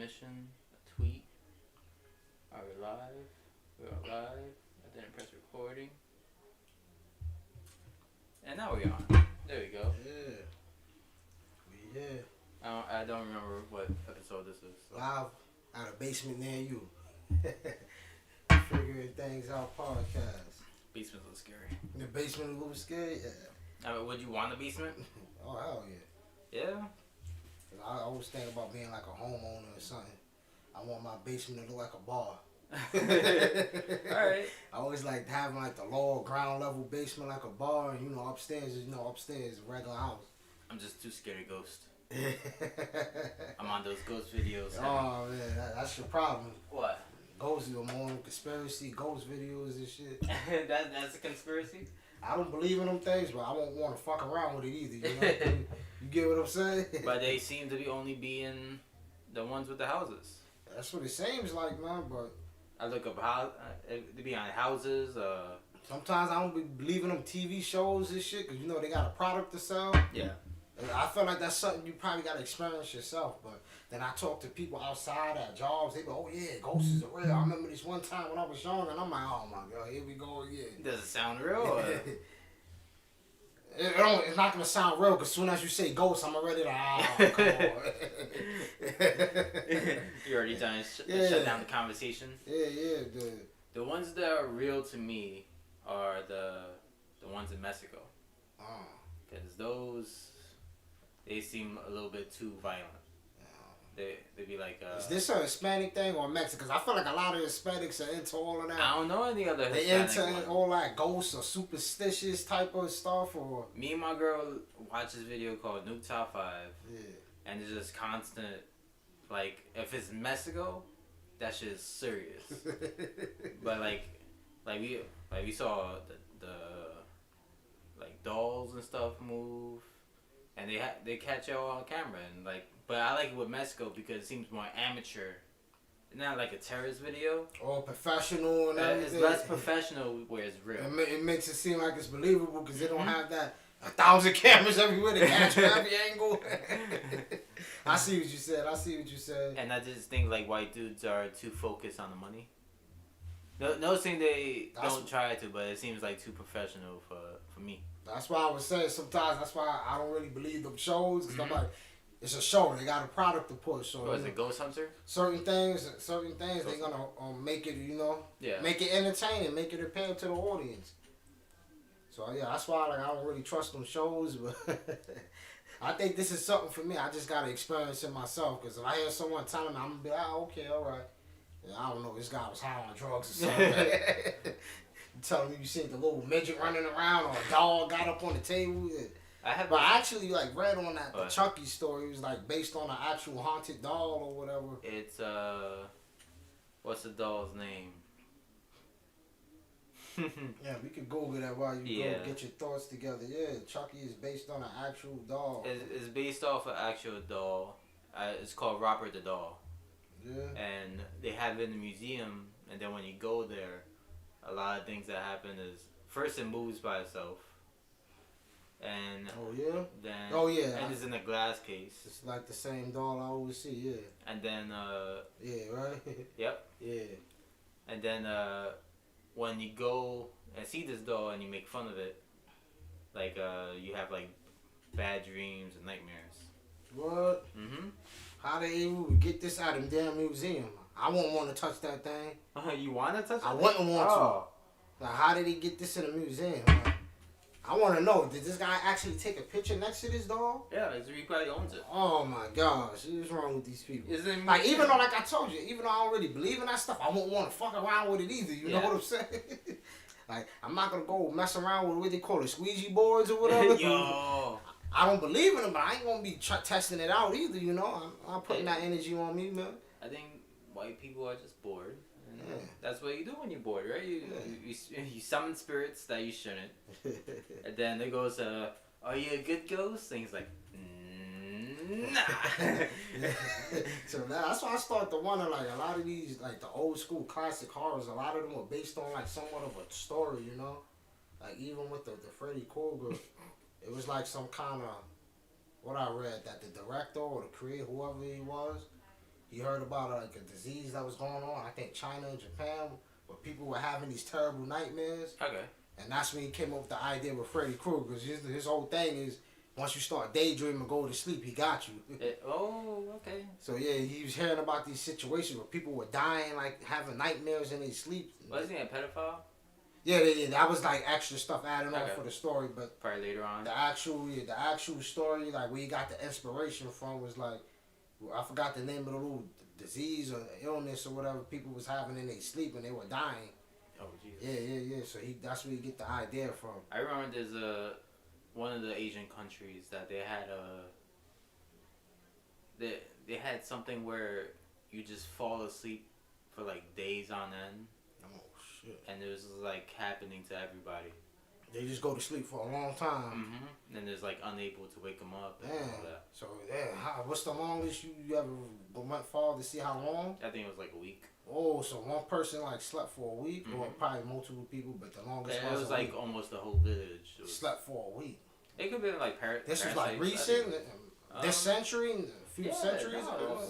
transmission, a tweet. Are we live? We are live. I didn't press recording. And now we're on. There we go. Yeah. We here. I don't remember what episode this is. So. Live out of basement near you. Figuring things out podcast. Basement's a little scary. The basement a little scary? Yeah. Would you want a basement? Oh, hell yeah. Yeah? I always think about being like a homeowner or something. I want my basement to look like a bar. Alright. I always like having like the lower ground level basement like a bar, and upstairs is upstairs a regular house. I'm just too scared of ghosts. I'm on those ghost videos. Oh man, that's your problem. What? Ghosts are more conspiracy, ghost videos and shit. That's a conspiracy? I don't believe in them things, but I won't want to fuck around with it either. You get what I'm saying? But they seem to be only being the ones with the houses. That's what it seems like, man. But I look up how they be on houses. Sometimes I don't be believing them TV shows and shit because they got a product to sell. Yeah. I feel like that's something you probably got to experience yourself. But then I talk to people outside at jobs. They go, "Oh yeah, ghosts is real." I remember this one time when I was young, and I'm like, "Oh my god, here we go again." Does it sound real? It's not gonna sound real because as soon as you say ghost, I'm already like, come on. You're already done. Shut down the conversation. Yeah. The ones that are real to me are the ones in Mexico. Because those, they seem a little bit too violent. They be like. Is this a Hispanic thing or Mexican? Because I feel like a lot of Hispanics are into all of that. I don't know any other Hispanic They into all that ghosts or superstitious type of stuff, or. Me and my girl watch this video called Nuke Top 5. Yeah. And it's just constant, like, if it's Mexico, that shit is serious. But like we saw the like dolls and stuff move, and they catch it all on camera, and like. But I like it with Mexico because it seems more amateur. It's not like a terrorist video. Or professional and everything. It's less professional where it's real. It makes it seem like it's believable because they don't have that 1,000 cameras everywhere to catch every angle. I see what you said. And I just think like white dudes are too focused on the money. No saying they don't try to, but it seems like too professional for me. That's why I was saying sometimes that's why I don't really believe them shows because I'm like, it's a show. They got a product to push. So is it Ghost Hunter? Certain things they're gonna make it. Make it entertaining, make it appeal to the audience. So yeah, that's why I don't really trust them shows. But I think this is something for me. I just gotta experience it myself. Because if I hear someone telling me, I'm gonna be like, okay, all right. Yeah, I don't know. This guy was high on drugs or something. You telling me you seen the little midget running around or a dog got up on the table. Yeah. I actually read on that the Chucky story. It was like based on an actual haunted doll or whatever. It's what's the doll's name? Yeah, we could Google that while you go get your thoughts together. Yeah, Chucky is based on an actual doll. It's based off an actual doll. It's called Robert the Doll. Yeah. And they have it in the museum, and then when you go there, a lot of things that happen is first it moves by itself. And and it's in a glass case. It's like the same doll I always see, yeah. And then yeah, right? Yep. Yeah. And then when you go and see this doll and you make fun of it, like you have like bad dreams and nightmares. What? How they able to get this out of the damn museum? I wouldn't want to touch that thing. You want to touch it? I wouldn't want to. Like, how did he get this in the museum? I want to know, did this guy actually take a picture next to this dog? Yeah, he probably owns it. Oh my gosh, what's wrong with these people? Even though, like I told you, even though I don't really believe in that stuff, I won't want to fuck around with it either, you know what I'm saying? Like, I'm not going to go mess around with what they call it, squeegee boards or whatever. Yo. I don't believe in them, but I ain't going to be testing it out either, I'm not putting that energy on me, man. I think white people are just bored. Yeah. That's what you do when you're bored, right? You summon spirits that you shouldn't. And then it goes, are you a good ghost? And he's like, nah. So that's why I start to wonder, like, a lot of these, like, the old school classic horrors, a lot of them are based on, like, somewhat of a story, Like, even with the Freddy Krueger, it was like some kind of, what I read, that the director or the creator, whoever he was, he heard about like a disease that was going on. I think China and Japan, where people were having these terrible nightmares. Okay. And that's when he came up with the idea with Freddy Krueger. Because his whole thing is, once you start daydreaming and go to sleep, he got you. Okay. So yeah, he was hearing about these situations where people were dying, like having nightmares in their sleep. Wasn't he a pedophile? Yeah, that was like extra stuff added on for the story, but probably later on. The actual story, like where he got the inspiration from, was like, I forgot the name of the little disease or illness or whatever people was having in their sleep and they were dying. Oh Jesus. Yeah. So that's where you get the idea from. I remember there's one of the Asian countries that they had they had something where you just fall asleep for like days on end. Oh shit! And it was like happening to everybody. They just go to sleep for a long time. Mm-hmm. And there's like unable to wake them up. And all that. So what's the longest you ever went fall to see how long? I think it was like a week. Oh, so one person like slept for a week, or probably multiple people, but the longest it was like almost the whole village. Slept for a week. It could be like This was like recent, this century, a few centuries ago.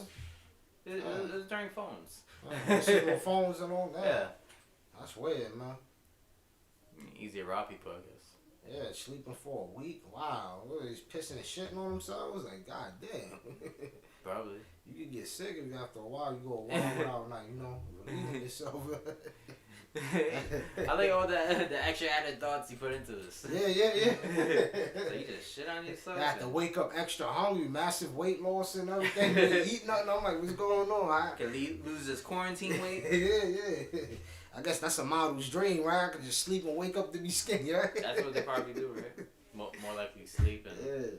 It was during phones. Phones and all that. Yeah. That's weird, man. Easy to rob people, I guess. Yeah, sleeping for a week. Wow. What, he's pissing and shitting on themselves? Like, god damn. Probably. You could get sick if after a while you go a while without, like, relieving yourself. I like all the extra added thoughts you put into this. Yeah. So you just shit on yourself? You have to wake up extra hungry, massive weight loss and everything. You eat nothing. I'm like, what's going on? Can lose his quarantine weight? Yeah. I guess that's a model's dream, right? I could just sleep and wake up to be skinny, right? That's what they probably do, right? More likely sleep and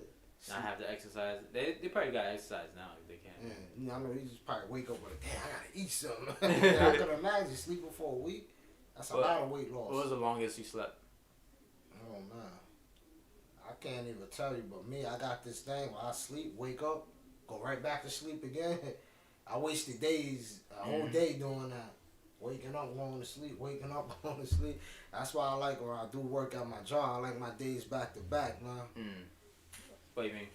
not have to exercise. They probably got exercise now if they can. Yeah, I know he just probably wake up with, damn, I gotta eat something. I could imagine sleeping for a week. That's a lot of weight loss. What was the longest you slept? Oh man, I can't even tell you. But me, I got this thing where I sleep, wake up, go right back to sleep again. I wasted days, a whole day doing that. Waking up, going to sleep, waking up, going to sleep. That's why I like when I do work at my job. I like my days back to back, man. What do you mean?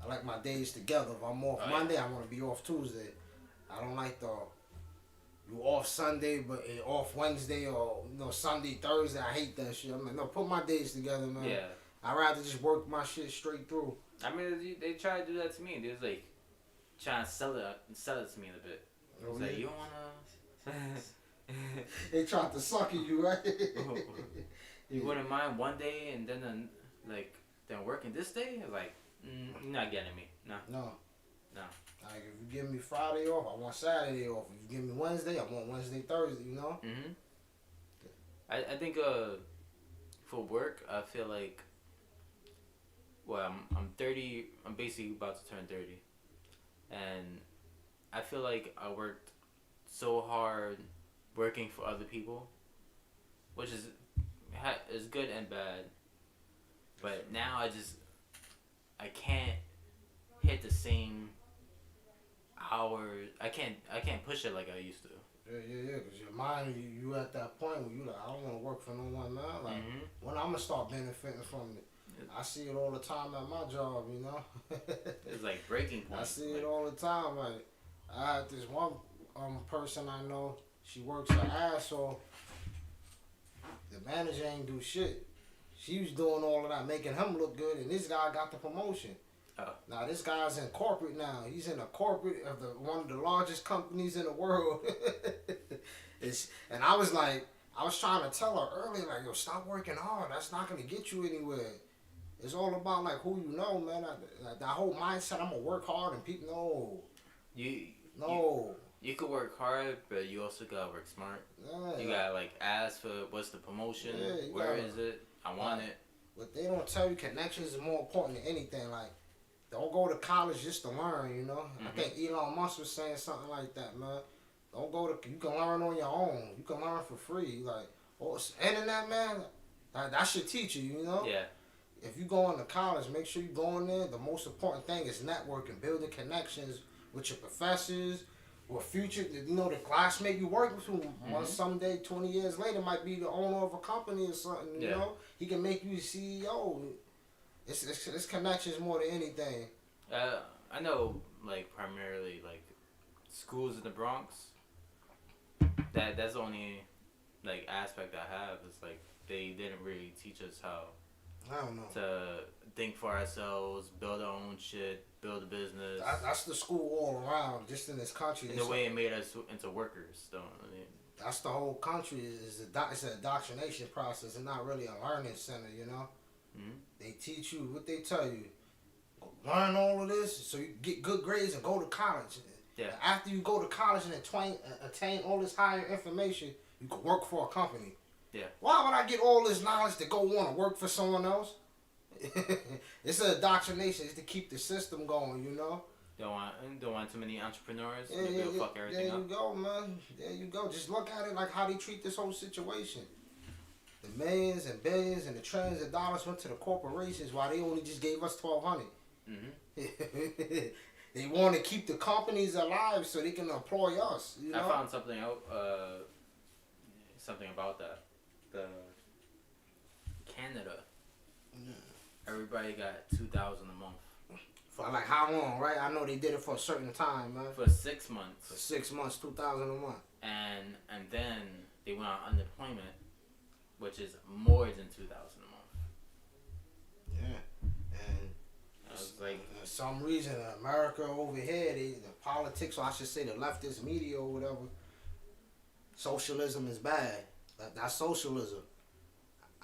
I like my days together. If I'm off Monday, I want to be off Tuesday. I don't like you off Sunday, but off Wednesday or Sunday, Thursday. I hate that shit. I'm like, no, put my days together, man. Yeah. I'd rather just work my shit straight through. I mean, they try to do that to me. They was like trying to sell it to me a bit. It's like, you don't wanna. They tried to sucker you, right? You wouldn't mind one day and then working this day? Like, you're not getting me. No. Like if you give me Friday off, I want Saturday off. If you give me Wednesday, I want Wednesday, Thursday. I think for work, I feel like. Well, I'm 30. I'm basically about to turn 30, and I feel like I worked so hard working for other people, which is good and bad. But now I can't hit the same hours. I can't push it like I used to. Yeah. Cause your mind, you at that point where you like, I don't want to work for no one, man. Like when I'm gonna start benefiting from it. I see it all the time at my job, It's like breaking point. I see it all the time. Like I had this one person I know. She works her ass off. The manager ain't do shit. She was doing all of that, making him look good, and this guy got the promotion. Oh. Now this guy's in corporate now. He's in a corporate of one of the largest companies in the world. And I was trying to tell her earlier, like, yo, stop working hard. That's not gonna get you anywhere. It's all about like who you know, man. That whole mindset, I'm gonna work hard and people You could work hard, but you also gotta work smart. Yeah. You gotta like ask for what's the promotion, where is it? I want it. But they don't tell you connections is more important than anything. Like, don't go to college just to learn, I think Elon Musk was saying something like that, man. Don't go to, you can learn on your own. You can learn for free. Like, internet, man, that should teach you, Yeah. If you go into college, make sure you go in there. The most important thing is networking, building connections with your professors, with future, the classmate you work with, who someday, 20 years later, might be the owner of a company or something, you know? He can make you CEO. It's connections more than anything. I know, like, primarily, like, schools in the Bronx. That's the only like aspect I have is like they didn't really teach us how. I don't know. To think for ourselves, build our own shit, build a business. That's the school all around, just in this country. In the way it made us into workers, though. I mean, that's the whole country. It's an indoctrination process and not really a learning center, you know? Mm-hmm. They teach you what they tell you. Learn all of this so you get good grades and go to college. Yeah. After you go to college and attain all this higher information, you can work for a company. Yeah. Why would I get all this knowledge to go want to work for someone else? It's an indoctrination. It's to keep the system going, you know? Don't want too many entrepreneurs. Yeah, fuck everything there you go, man. There you go. Just look at it like how they treat this whole situation. The millions and billions and the trillions of dollars went to the corporations while they only just gave us $1,200. Mm-hmm. They want to keep the companies alive so they can employ us. You know? I found something out. Something about that. The Canada. Yeah. Everybody got $2,000 a month. For like how long, right? I know they did it for a certain time, man. For 6 months. For 6 months, $2,000 a month. And then they went on unemployment, which is more than $2,000 a month. Yeah, and I was like, for some reason, America over here, the politics, or I should say, the leftist media or whatever, socialism is bad. That's socialism.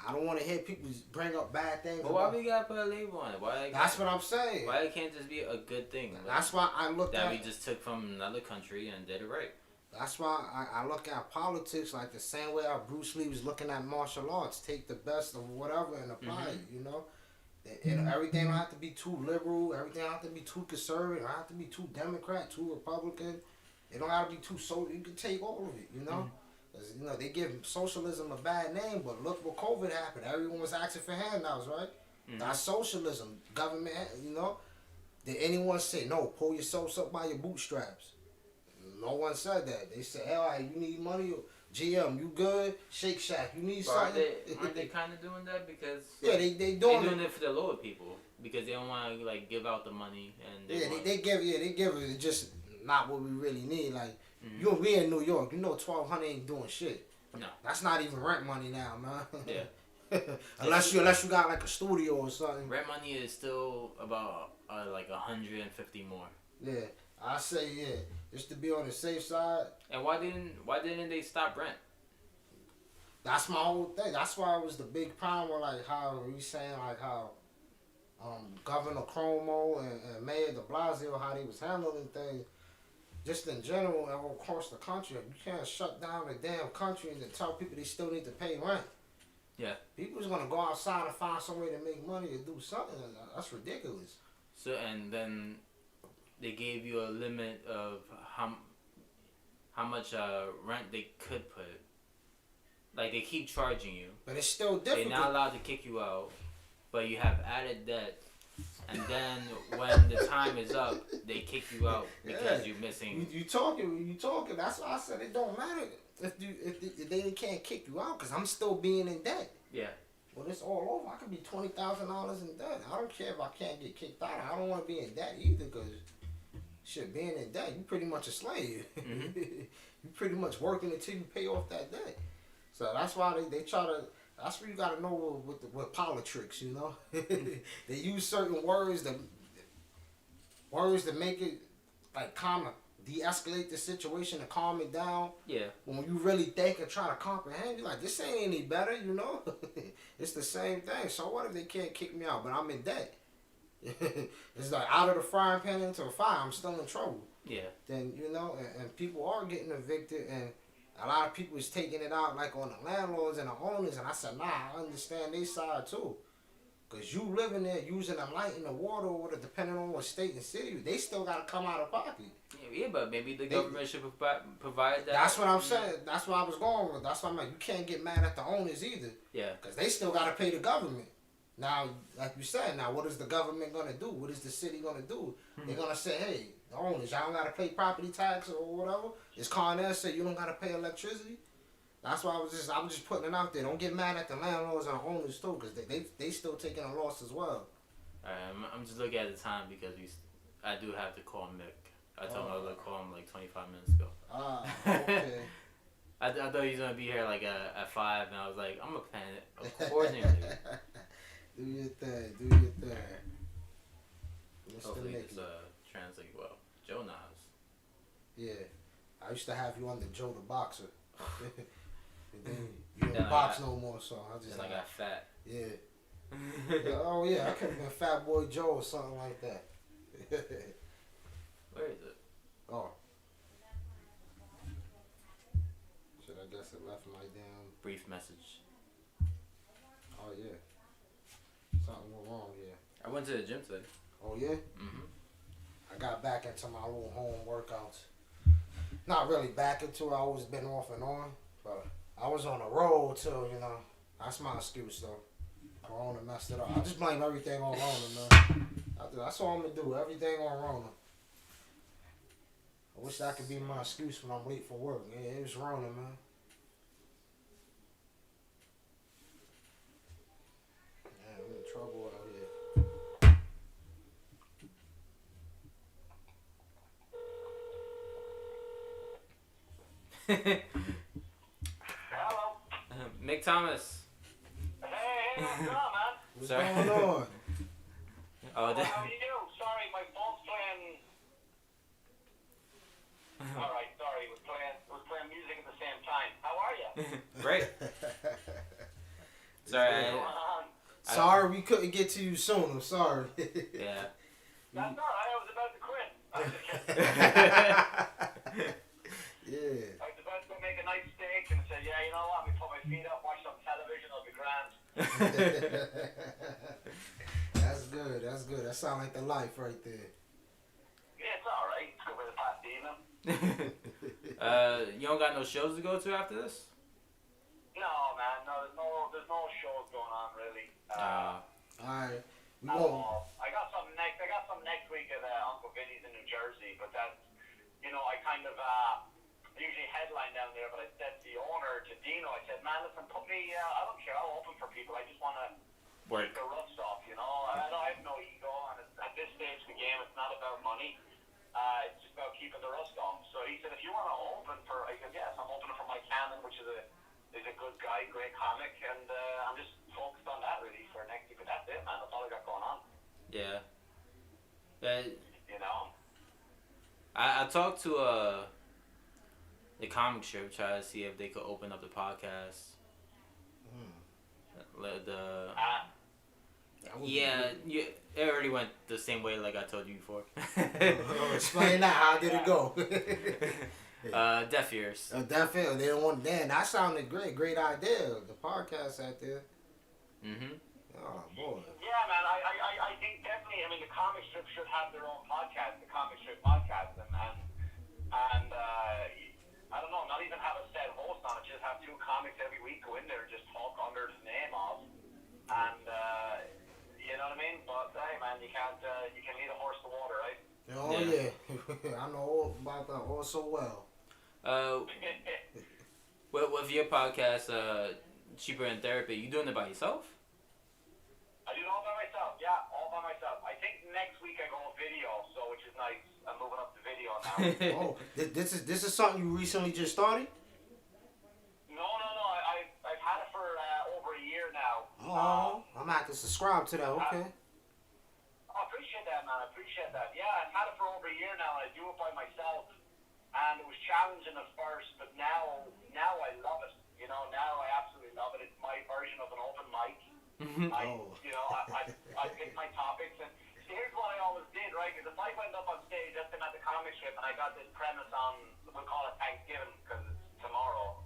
I don't want to hear people bring up bad things. But why we gotta put a label on it? That's what I'm saying. Why it can't just be a good thing? That's why I look at that we just took from another country and did it right. That's why I look at politics like the same way how Bruce Lee was looking at martial arts. Take the best of whatever and apply it, you know? And everything don't have to be too liberal. Everything don't have to be too conservative. It don't have to be too Democrat, too Republican. It don't have to be too social. You can take all of it, you know? Mm-hmm. You know, they give socialism a bad name, but look what COVID happened. Everyone was asking for handouts, right? Mm-hmm. That's socialism. Government, you know? Did anyone say, no, pull yourselves up by your bootstraps? No one said that. They said, hell, hey, you need money? GM, you good? Shake Shack, you need something? Aren't they kind of doing that? Because yeah, they doing it for the lower people. Because they don't want to, like, give out the money. And they give it just not what we really need. Like, we in New York, you know $1,200 ain't doing shit. No. That's not even rent money now, man. Yeah. unless you got like a studio or something. Rent money is still about like 150 more. Yeah, I say just to be on the safe side. And why didn't they stop rent? That's my whole thing. That's why it was the big problem with like how we saying like how Governor Cuomo and Mayor De Blasio, how they was handling things. Just in general, all across the country, you can't shut down the damn country and then tell people they still need to pay rent. Yeah. People's gonna go outside and find some way to make money to do something. That's ridiculous. So and then they gave you a limit of how much rent they could put. Like they keep charging you. But it's still difficult. They're not allowed to kick you out, but you have added debt. And then when the time is up, they kick you out because you're missing. You talking. That's why I said it don't matter if they can't kick you out because I'm still being in debt. Yeah. Well, it's all over. I could be $20,000 in debt. I don't care if I can't get kicked out. I don't want to be in debt either because shit, being in debt, you pretty much a slave. Mm-hmm. You pretty much working until you pay off that debt. So that's why they try to. That's where you gotta know with politics, you know. They use certain words to make it like de-escalate the situation and calm it down. Yeah. When you really think and try to comprehend, you're like, this ain't any better, you know. It's the same thing. So what if they can't kick me out, but I'm in debt? It's like out of the frying pan into a fire. I'm still in trouble. Yeah. Then you know, and people are getting evicted and. A lot of people is taking it out like on the landlords and the owners, and I said, nah, I understand their side too. Because you living there using the light and the water or whatever, depending on what state and city, they still got to come out of pocket. Yeah, but maybe the government should provide that. That's what I'm saying. That's what I was going with. That's why I'm like, you can't get mad at the owners either. Yeah. Because they still got to pay the government. Now, like you said, now what is the government going to do? What is the city going to do? They're going to say, hey, the owners, y'all don't got to pay property tax or whatever. Is Con Air say you don't got to pay electricity? That's why I'm just putting it out there. Don't get mad at the landlords and the owners too, because they still taking a loss as well. I'm just looking at the time because I do have to call Mick. I told him I was gonna call him like 25 minutes ago. Okay. I thought he was gonna be here like at 5, and I was like, I'm gonna plan it accordingly. Do your thing. Do your thing. Hopefully this translate well. Joe Nas. Yeah, I used to have you under Joe the Boxer. And then you don't box no more, so I just. And I got fat. Yeah. Oh yeah, I could have been Fat Boy Joe or something like that. Where is it? Oh. Shit, I guess it left my damn. Brief message. Oh yeah. Something went wrong here. I went to the gym today. Oh yeah? Mhm. I got back into my little home workouts. Not really back into it. I always been off and on, but I was on the road too. You know, that's my excuse though. Corona messed it up. I just blame everything on Rona, man. That's all I'm gonna do. Everything on Rona. I wish that could be my excuse when I'm late for work. Yeah, it was Rona, man. Yeah, I'm in trouble out here. Hello. Mick Thomas. Hey, what's going on, man? What's going on? How are you? Sorry, my phone's playing. All right, sorry, it was playing music at the same time. How are you? Great. Sorry. Sorry, we couldn't get to you sooner. Sorry. Yeah. That's all right. I was about to quit. I'm just kidding. Yeah. I was about to go make a nice steak and say, yeah, you know what? Let me put my feet up, watch some television. I'll be grand. That's good. That's good. That sounds like the life right there. Yeah, it's all right. It's good way to pass the evening. You don't got no shows to go to after this? No, man. No, there's no shows going on really. All right. I got some next week at Uncle Vinny's in New Jersey, but that's, you know, I kind of I usually headline down there, but I said to the owner, to Dino, I said, man, listen, put me. I don't care. I'll open for people. I just want to keep the rust off, you know. I have no ego, and at this stage of the game, it's not about money. It's just about keeping the rust off. So he said, if you want to open for, I said, yes, I'm opening for Mike Cannon, which is a good guy, great comic, and I'm just focused on that really for next week. But that's it, man. That's all I got going on. Yeah. You know. I talked to the comic strip, try to see if they could open up the podcast. It already went the same way like I told you before. Explain that. How did it go? Deaf ears. Deaf ears. They don't want. Damn, that sounded great. Great idea. The podcast out there. Mhm. Oh boy. Yeah, man. I think definitely. I mean, the comic strip should have their own podcast. The comic strip podcast, and I don't know. Not even have a set host on it. Just have two comics every week go in there and just talk under the name of, and you know what I mean. But hey, man, you can't. You can lead a horse to water, right? Oh yeah. I know all about that all so well. With your podcast, Cheaper in Therapy, you doing it by yourself? I do it all by myself. Yeah, all by myself. I think next week I go video, so which is nice. I'm moving up to video now. Oh, this is something you recently just started? No. I've had it for over a year now. Oh, I'm gonna have to subscribe to that. Okay. I appreciate that, man. I appreciate that. Yeah, I've had it for over a year now, and I do it by myself. And it was challenging at first, but now I love it. You know, now I absolutely love it. It's my version of an open mic. I pick my topics, and here's what I always did, right? Because if I went up on stage, let's say I'm at the comic strip, and I got this premise on, we'll call it Thanksgiving because it's tomorrow.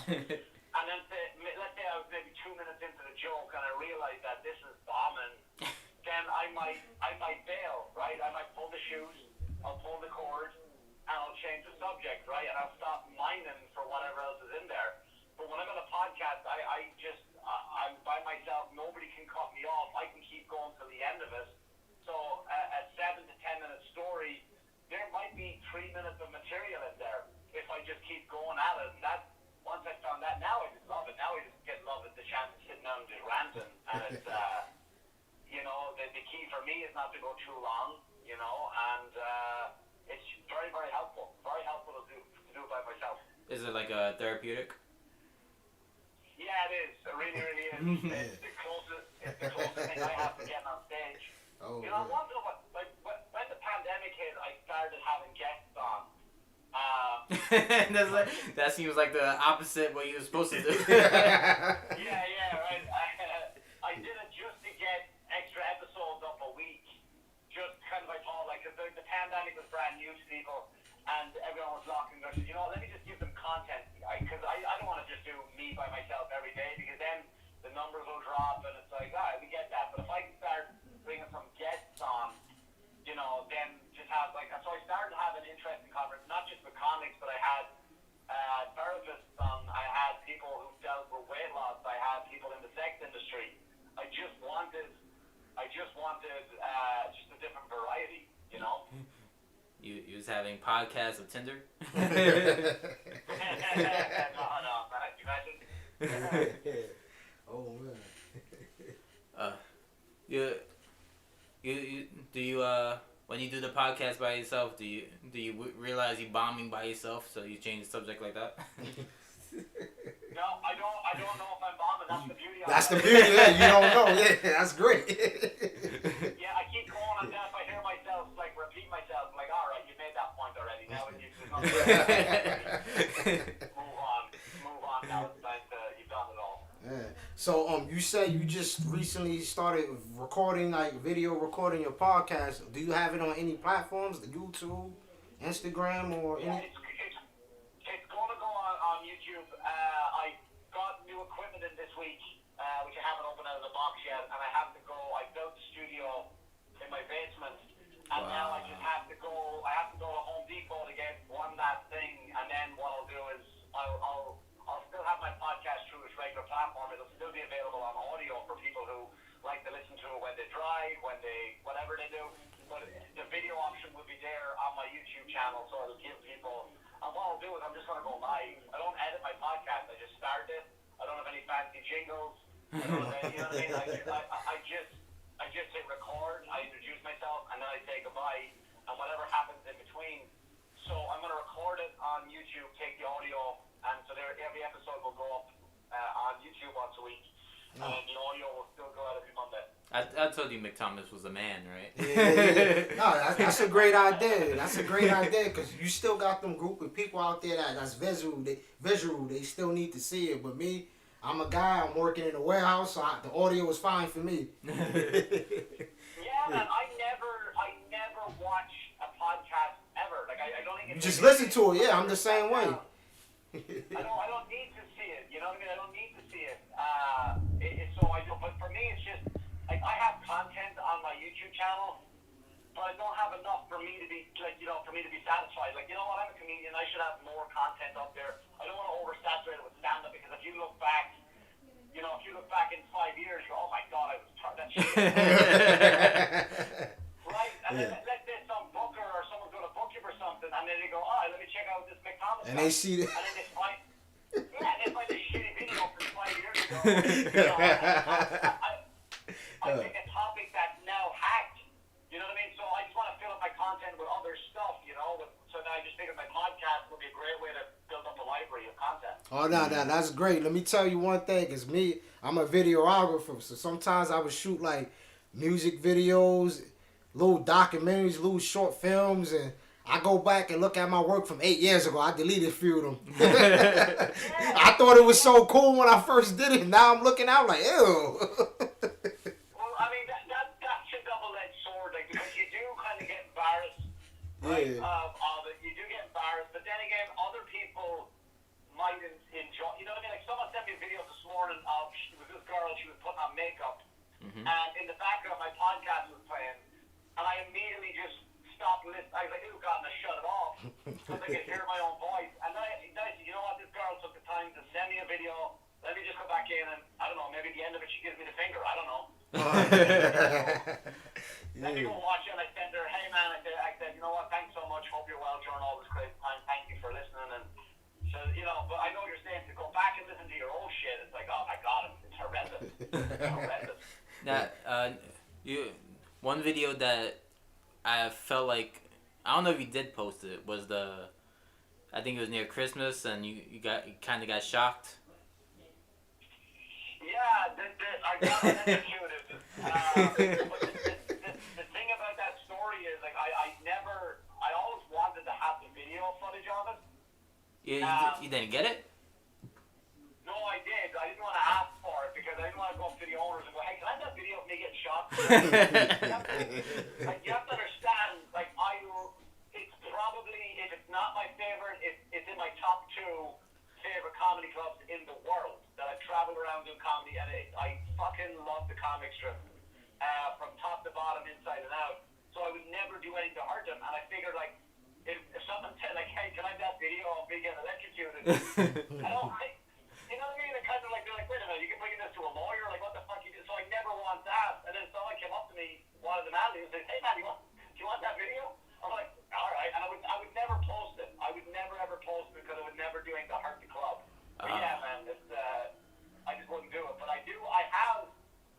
And then let's say I was maybe 2 minutes into the joke, and I realized that this is bombing. Then I might bail, right? I might pull the shoes, I'll pull the cord, and I'll change the subject, right? And I'll stop mining for whatever else is in there. But when I'm on a podcast, I'm by myself. Nobody can cut me off. I can keep going till the end of it. So a 7 to 10 minute story, there might be 3 minutes of material in there if I just keep going at it. And that, once I found that, now I just love it. Now I just get love at the chance of sitting down and just ranting. And it's, you know, the key for me is not to go too long, you know, and it's very Is it like a therapeutic? Yeah, it is. It really, really is. It's the closest thing I have to getting on stage. Oh, you know, I wonder what, like, when the pandemic hit, I started having guests on. That seems like the opposite what you were supposed to do. yeah, right. I did it just to get extra episodes up a week. Just kind of, I thought, like, because the pandemic was brand new to people, and everyone was locking their, you know, let me just give them content. Because I don't want to just do me by myself every day, because then the numbers will drop, and it's like, we get that. But if I can start bringing some guests on, you know, then just have, like, so I started having interesting conversations, not just with comics, but I had therapists on, I had people who dealt with weight loss, I had people in the sex industry. I just wanted just a different variety, you know? You was having podcasts of Tinder? No, man, you imagine? Oh, man. You do you when you do the podcast by yourself, do you realize you're bombing by yourself, so you change the subject like that? No, I don't know if I'm bombing. That's the beauty of it. That's the beauty, yeah. You don't know. Yeah, that's great. Yeah, I keep going on that. If I hear myself, like, repeat myself, I'm like, all right, you made that point already. Now move on. Now it's time to, you've done it all. Yeah. So, you said you just recently started recording, like, video recording your podcast. Do you have it on any platforms, the YouTube, Instagram, or any? Yeah, it's going to go on YouTube. I got new equipment in this week, which I haven't opened out of the box yet, and I have to go. I built the studio in my basement, and now I just have to go. I have to go to Home Depot to get one last thing, and then what I'll do is I'll still have my podcast through its regular platform. It'll still be available on audio for people who like to listen to it when they drive, whatever they do. But the video option will be there on my YouTube channel, so it'll give people. And what I'll do is I'm just going to go live. I don't edit my podcast. I just start it. I don't have any fancy jingles. I don't have any, you know what I mean? I just hit record. I introduce myself, and then I say goodbye, and whatever happens in between. So I'm going to record it on YouTube, take the audio, and so every episode will go up on YouTube once a week, and the audio will still go out every Monday. I told you Mick Thomas was a man, right? Yeah. No, that's a great idea. That's a great idea, because you still got them group of people out there that's visual. They still need to see it. But me, I'm a guy. I'm working in a warehouse, so the audio is fine for me. Yeah, man. I never watch a podcast ever. Like I don't even. You just listen to it. Yeah, I'm the same way. I don't need to see it. You know what I mean? I don't need to see it. So I do. But for me, it's just like I have content on my YouTube channel, but I don't have enough for me to be satisfied. Like, you know what? I'm a comedian. I should have more content up there. I don't want to oversaturate it with stand-up, because if you look back in 5 years, you go, oh my God, I was that shit. Right? And then let's say some booker or someone's going to book you for something, and then they go, let me check out this Mick Thomas and guy. they see And then they find this shitty video from 5 years ago. You know, I think a topic that's now hacked. You know what I mean? So I just want to fill up my content with other stuff, you know. So now I just figured my podcast would be a great way to build up a library of content. Oh, no, that's great. Let me tell you one thing. It's me. I'm a videographer, so sometimes I would shoot like music videos, little documentaries, little short films, and I go back and look at my work from 8 years ago. I deleted a few of them. I thought it was so cool when I first did it. Now I'm looking out like, ew. Well, I mean, that's a double-edged sword, like, because you do kind of get embarrassed, right, of it. You do get embarrassed, but then again, other people might enjoy, you know what I mean? Like, someone sent me a video this morning of this girl, she was putting on makeup, and in the background, my podcast was playing, and I immediately just stopped listening. I was like, oh God, and I shut it off, because I could hear my own voice, and then I said, you know what, this girl took the time to send me a video. Let me just go back in, and I don't know, maybe at the end of it she gives me the finger. I don't know. Let me go watch it, and I sent her, hey man, I said, you know what, thanks so much, hope you're well during all this crazy time, thank you for listening. And so, you know, but I know what you're saying, to go back and listen to your old shit, it's like, oh my God, it's horrendous. It's horrendous. One video that I felt like, I don't know if you did post it, was the I think it was near Christmas, and you kind of got shocked. Yeah, I got electrocuted. But the thing about that story is, like, I always wanted to have the video footage of it. You didn't get it? No, I did. I didn't want to ask for it because I didn't want to go up to the owners and go, hey, can I have that video of me getting shot? You have to understand, like, it's probably, if it's not my favorite, it's in my top 2 favorite comedy clubs in the world that I've traveled around doing comedy, and I fucking love the comic strip from top to bottom, inside and out. So I would never do anything to hurt them, and I figured, like, if someone said, like, hey, can I have that video of me getting electrocuted? You know what I mean? It kind of like, they're like, wait a minute, you can bring this to a lawyer? Like, what the fuck you do? So I never want that. And then someone came up to me, one of the managers, and said, hey, man, do you want that video? I'm like, all right. And I would never post it. I would never, ever post it because I would never do anything to hurt the club. But yeah, man, I just wouldn't do it. But I have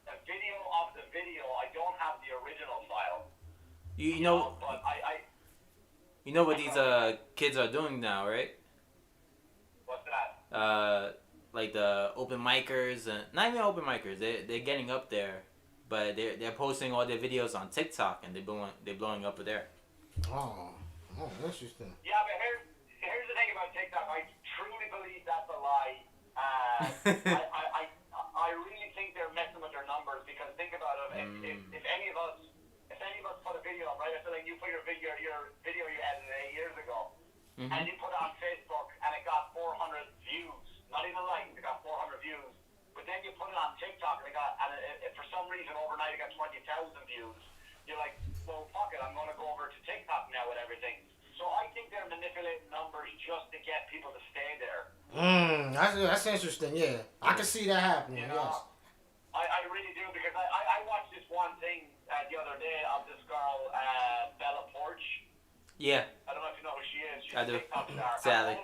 a video of the video. I don't have the original file. You know, but you know what these kids are doing now, right? What's that? Like the open micers, and not even open micers. They're getting up there, but they're posting all their videos on TikTok, and they're blowing up there. Oh, interesting. Yeah, but here's the thing about TikTok. I truly believe that's a lie. I really think they're messing with their numbers, because think about it. If any of us put a video up, right? I feel like you put your video you edited 8 years ago, and you put it on Facebook, and it got 400 views. Not even likes, it got 400 views. But then you put it on TikTok, and it for some reason overnight it got 20,000 views. You're like, well, fuck it, I'm going to go over to TikTok now with everything. So I think they're manipulating numbers just to get people to stay there. That's interesting. Yeah, I can see that happening. You know, yes. I really do, because I watched this one thing the other day of this girl, Bella Porch. Yeah. I don't know if you know who she is. She's I do. a TikTok star. Sadly.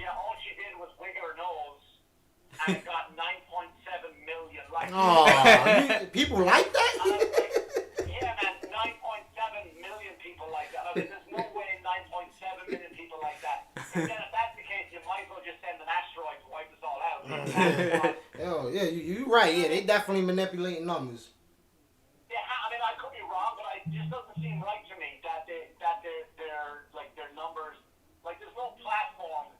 All she did was wiggle her nose, and it got 9.7 million likes. Oh, people like that? Yeah, man, 9.7 million people like that. I mean, there's no way 9.7 million people like that. But then if that's the case, you might as well just send an asteroid to wipe us all out. Oh, yeah, you're right. Yeah, they definitely manipulating numbers. Yeah, I mean, I could be wrong, but it just doesn't seem right to me that they're like, their numbers, like, there's no platform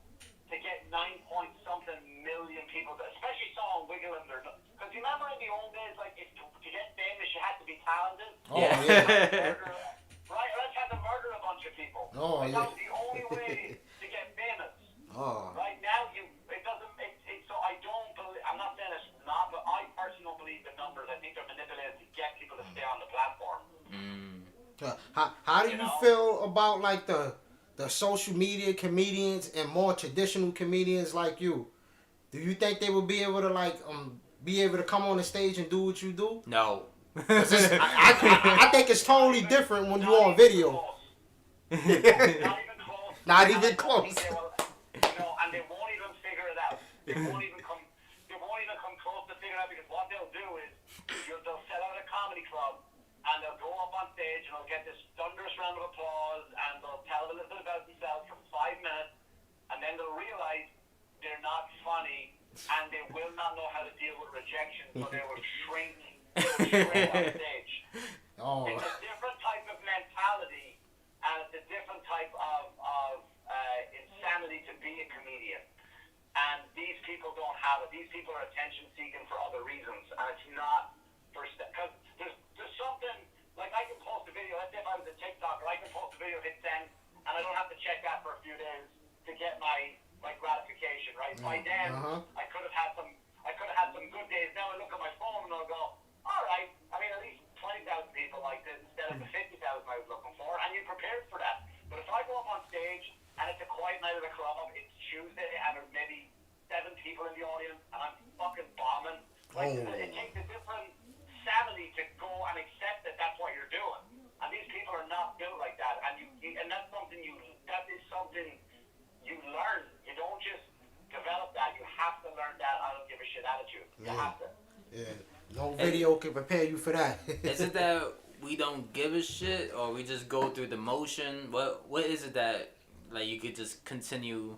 to get 9-point-something million people, especially someone wiggling their nose. Because you remember in the old days, like, to get famous, you had to be talented. Oh, yeah. Right? Let's have to murder a bunch of people. Oh, like, yeah. that was the only way to get famous. Oh. Right now, it doesn't make it. So I don't believe. I'm not saying it's not, but I personally don't believe the numbers. I think they're manipulated to get people to stay on the platform. How do you feel about, like, the social media comedians and more traditional comedians like you? Do you think they will be able to, like, be able to come on the stage and do what you do? No. I think it's totally different when you're on video. Not even close. And they won't even figure it out. They won't even come close to figure it out, because what they'll do is they'll sell out a comedy club, and they'll go up on stage, and they'll get this thunderous round of applause, and they'll tell a little bit about themselves for 5 minutes, and then they'll realize they're not funny, and they will not know how to deal with rejection, so they will shrink on stage. Oh. It's a different type of mentality, and it's a different type of insanity to be a comedian. And these people don't have it. These people are attention seeking for other reasons, and it's not for because there's something, like, I can post a video. Let's say if I was a TikToker, I can post a video, hit send, and I don't have to check that for a few days to get my gratification, right? By then, I could have had some good days. Now I look at my phone and I'll go, all right. I mean, at least 20,000 people liked it instead of the 50,000 I was looking for, and you're prepared for that. But if I go up on stage and it's a quiet night at a club, it's Tuesday and there's maybe 7 people in the audience, and I'm fucking bombing. Like, it takes a different sanity to go and accept that that's what you're doing. And these people are not built like that. And and that's something that is something you learn. You don't just develop that. You have to learn that I don't give a shit attitude. You have to. Yeah. No video can prepare you for that. Is it that we don't give a shit, or we just go through the motion? What is it that like you could just continue,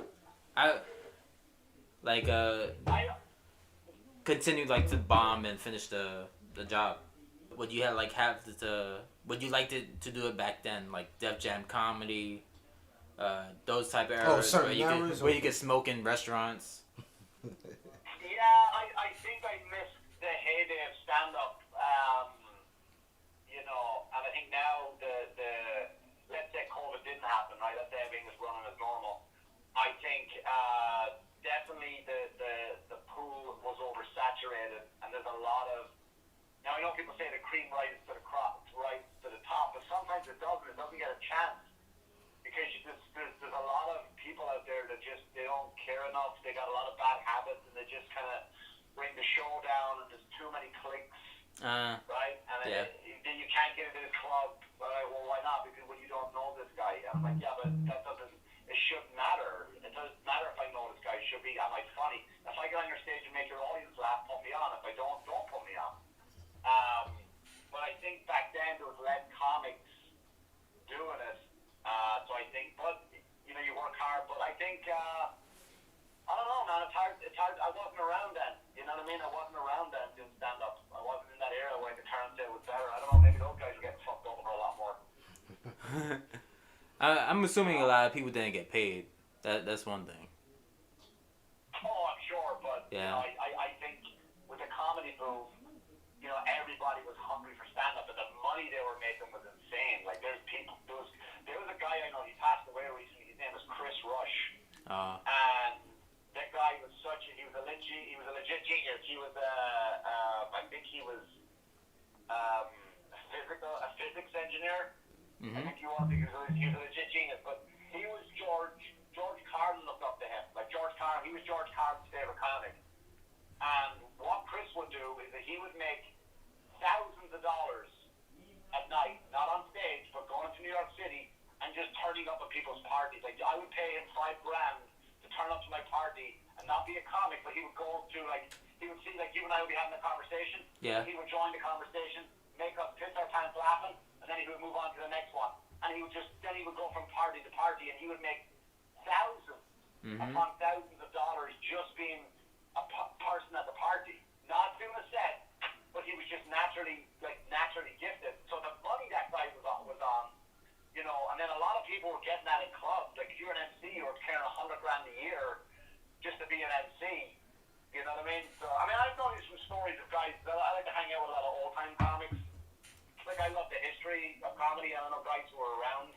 continue like to bomb and finish the job. Would you would you like to do it back then, like Def Jam comedy, those type of eras where you could smoke in restaurants? Yeah, I think I missed the heyday of stand-up, and I think now let's say COVID didn't happen, right? Let's say everything was running as normal. I think definitely the pool was oversaturated, and there's a lot of. Now I know people say the cream rises to the top, but sometimes it doesn't. It doesn't get a chance because there's a lot of people out there that just they don't care enough. They got a lot of bad habits, and they just kind of bring the show down, and there's too many clicks, right? And you can't get into this club. Right? Well, why not? Because you don't know this guy. And I'm like, yeah, but that doesn't. It shouldn't matter. It doesn't matter if I know this guy. It should be. Am I funny? If I get on your stage and make your audience laugh, put me on. If I don't put me on. But I think back then there was less comics doing it. So I think, but you work hard. But I think, I don't know, man. It's hard. I wasn't around then. You know what I mean? I wasn't around then doing stand up. I wasn't in that era where the current day was better. I don't know. Maybe those guys were getting fucked over a lot more. I'm assuming a lot of people didn't get paid. That's one thing. Oh, I'm sure, but yeah. I think with the comedy boom, everybody was hungry for stand-up, and the money they were making was insane. Like, there was a guy I know, he passed away recently, his name was Chris Rush. And that guy was he was a legit genius. He was I think he was a physics engineer. Mm-hmm. I think he was a legit genius, but he was George Carlin looked up to him. Like he was George Carlin's favorite comic. And what Chris would do is that he would make thousands of dollars at night, not on stage, but going to New York City and just turning up at people's parties. Like, I would pay him $5,000 to turn up to my party and not be a comic, but he would go to, he would see, you and I would be having a conversation. Yeah. He would join the conversation, make us piss our pants laughing, and then he would move on to the next one. And he would go from party to party, and he would make thousands upon thousands of dollars just being a person at the party. Not doing a set, but he was just naturally gifted. So the money that guy was on, and then a lot of people were getting that in clubs. Like, if you're an MC, you were carrying $100,000 a year just to be an MC. You know what I mean? So, I've noticed some stories of guys. I like to hang out with a lot of old-time comics. Like, I love the history of comedy. I know guys who were around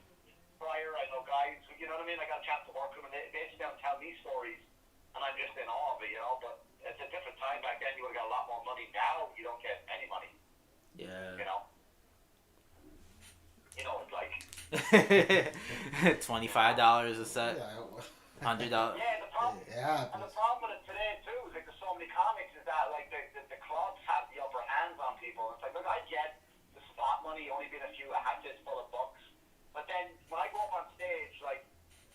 prior. I know guys who, you know what I mean? I got a chance to work with them, and they sit down and tell me stories, and I'm just in awe of it, But it's a different time back then. You would have got a lot more money. Now you don't get any money. Yeah. It's like $25 a set. $100. Yeah, the problem. Yeah. And the problem with it today too is there's so many comics is that the clubs have the upper hands on people. It's like, look, I get the spot money only being a few hatchets full of bucks, but then when I go up on stage,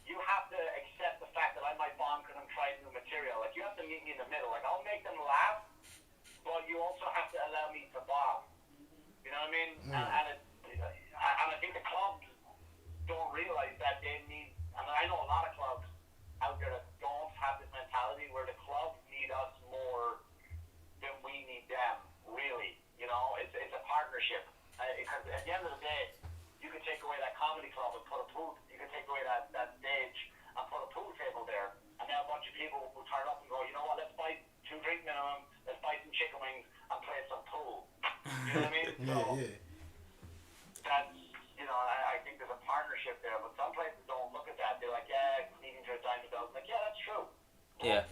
you have to accept the fact that I might bomb because I'm trying new material. You have to meet me in the middle. I'll make them laugh, but you also have to allow me to bomb. You know what I mean? And I think the clubs don't realize that they need. I know a lot of clubs out there that don't have this mentality where the clubs need us more than we need them. Really, it's a partnership. Because at the end of the day, you can take away that comedy club and put a pool. You can take away that stage and put a pool table there, and then a bunch of people will turn up and go, you know what? Let's buy 2 drink minimum. Let's buy some chicken wings and play some pool. You know what I mean? Yeah. That's I think there's a partnership there, but some places don't look at that. They're like, yeah, sneaking to a diamond belt. Like, yeah, that's true. Yeah.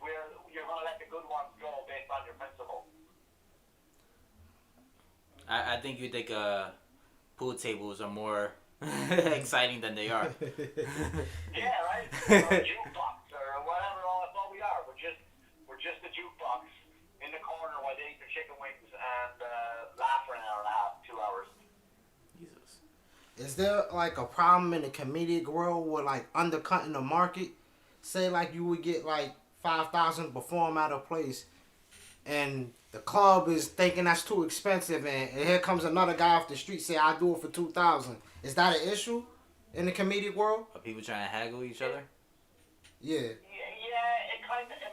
You're gonna let the good ones go based on your principle. I think you think pool tables are more exciting than they are. Yeah, right. Or a jukebox or whatever. That's all we are. We're just a jukebox in the corner while they eat their chicken wings and laugh for an hour and a half, 2 hours. Jesus. Is there a problem in the comedic world with undercutting the market? Say you would get 5,000 perform out of place, and the club is thinking that's too expensive, and here comes another guy off the street say I'll do it for 2,000. Is that an issue? in the comedic world? Are people trying to haggle each other? Yeah. Yeah, it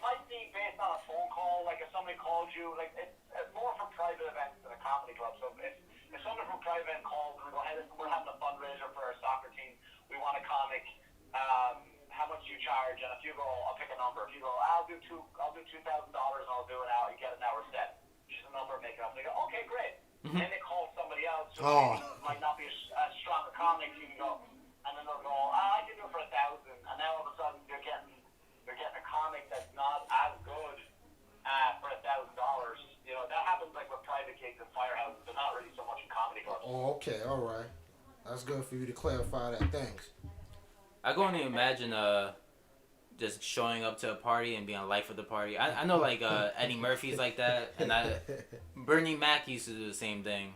might be based on a phone call. Like if somebody called you, like it's more for private events than a comedy club. So if someone from a private event calls and we go, hey, listen, we're having a fundraiser for our soccer team. We want a comic. How much do you charge? And if you go, I'll pick a number. If you go, I'll do $2,000 and I'll do an hour. You get an hour set. Just a number, make it up. They go, okay, great. Mm-hmm. Then they call somebody else who might not be as strong a comic. You can go, and then they'll go, I can do it for 1,000. And now all of a sudden they're getting a comic that's not as good for $1,000. You know, that happens like with private gigs and firehouses. They're not really so much in comedy clubs. Oh, okay, all right. That's good for you to clarify that. Thanks. I can only imagine just showing up to a party and being a life of the party. I know like Eddie Murphy's like that, and Bernie Mac used to do the same thing.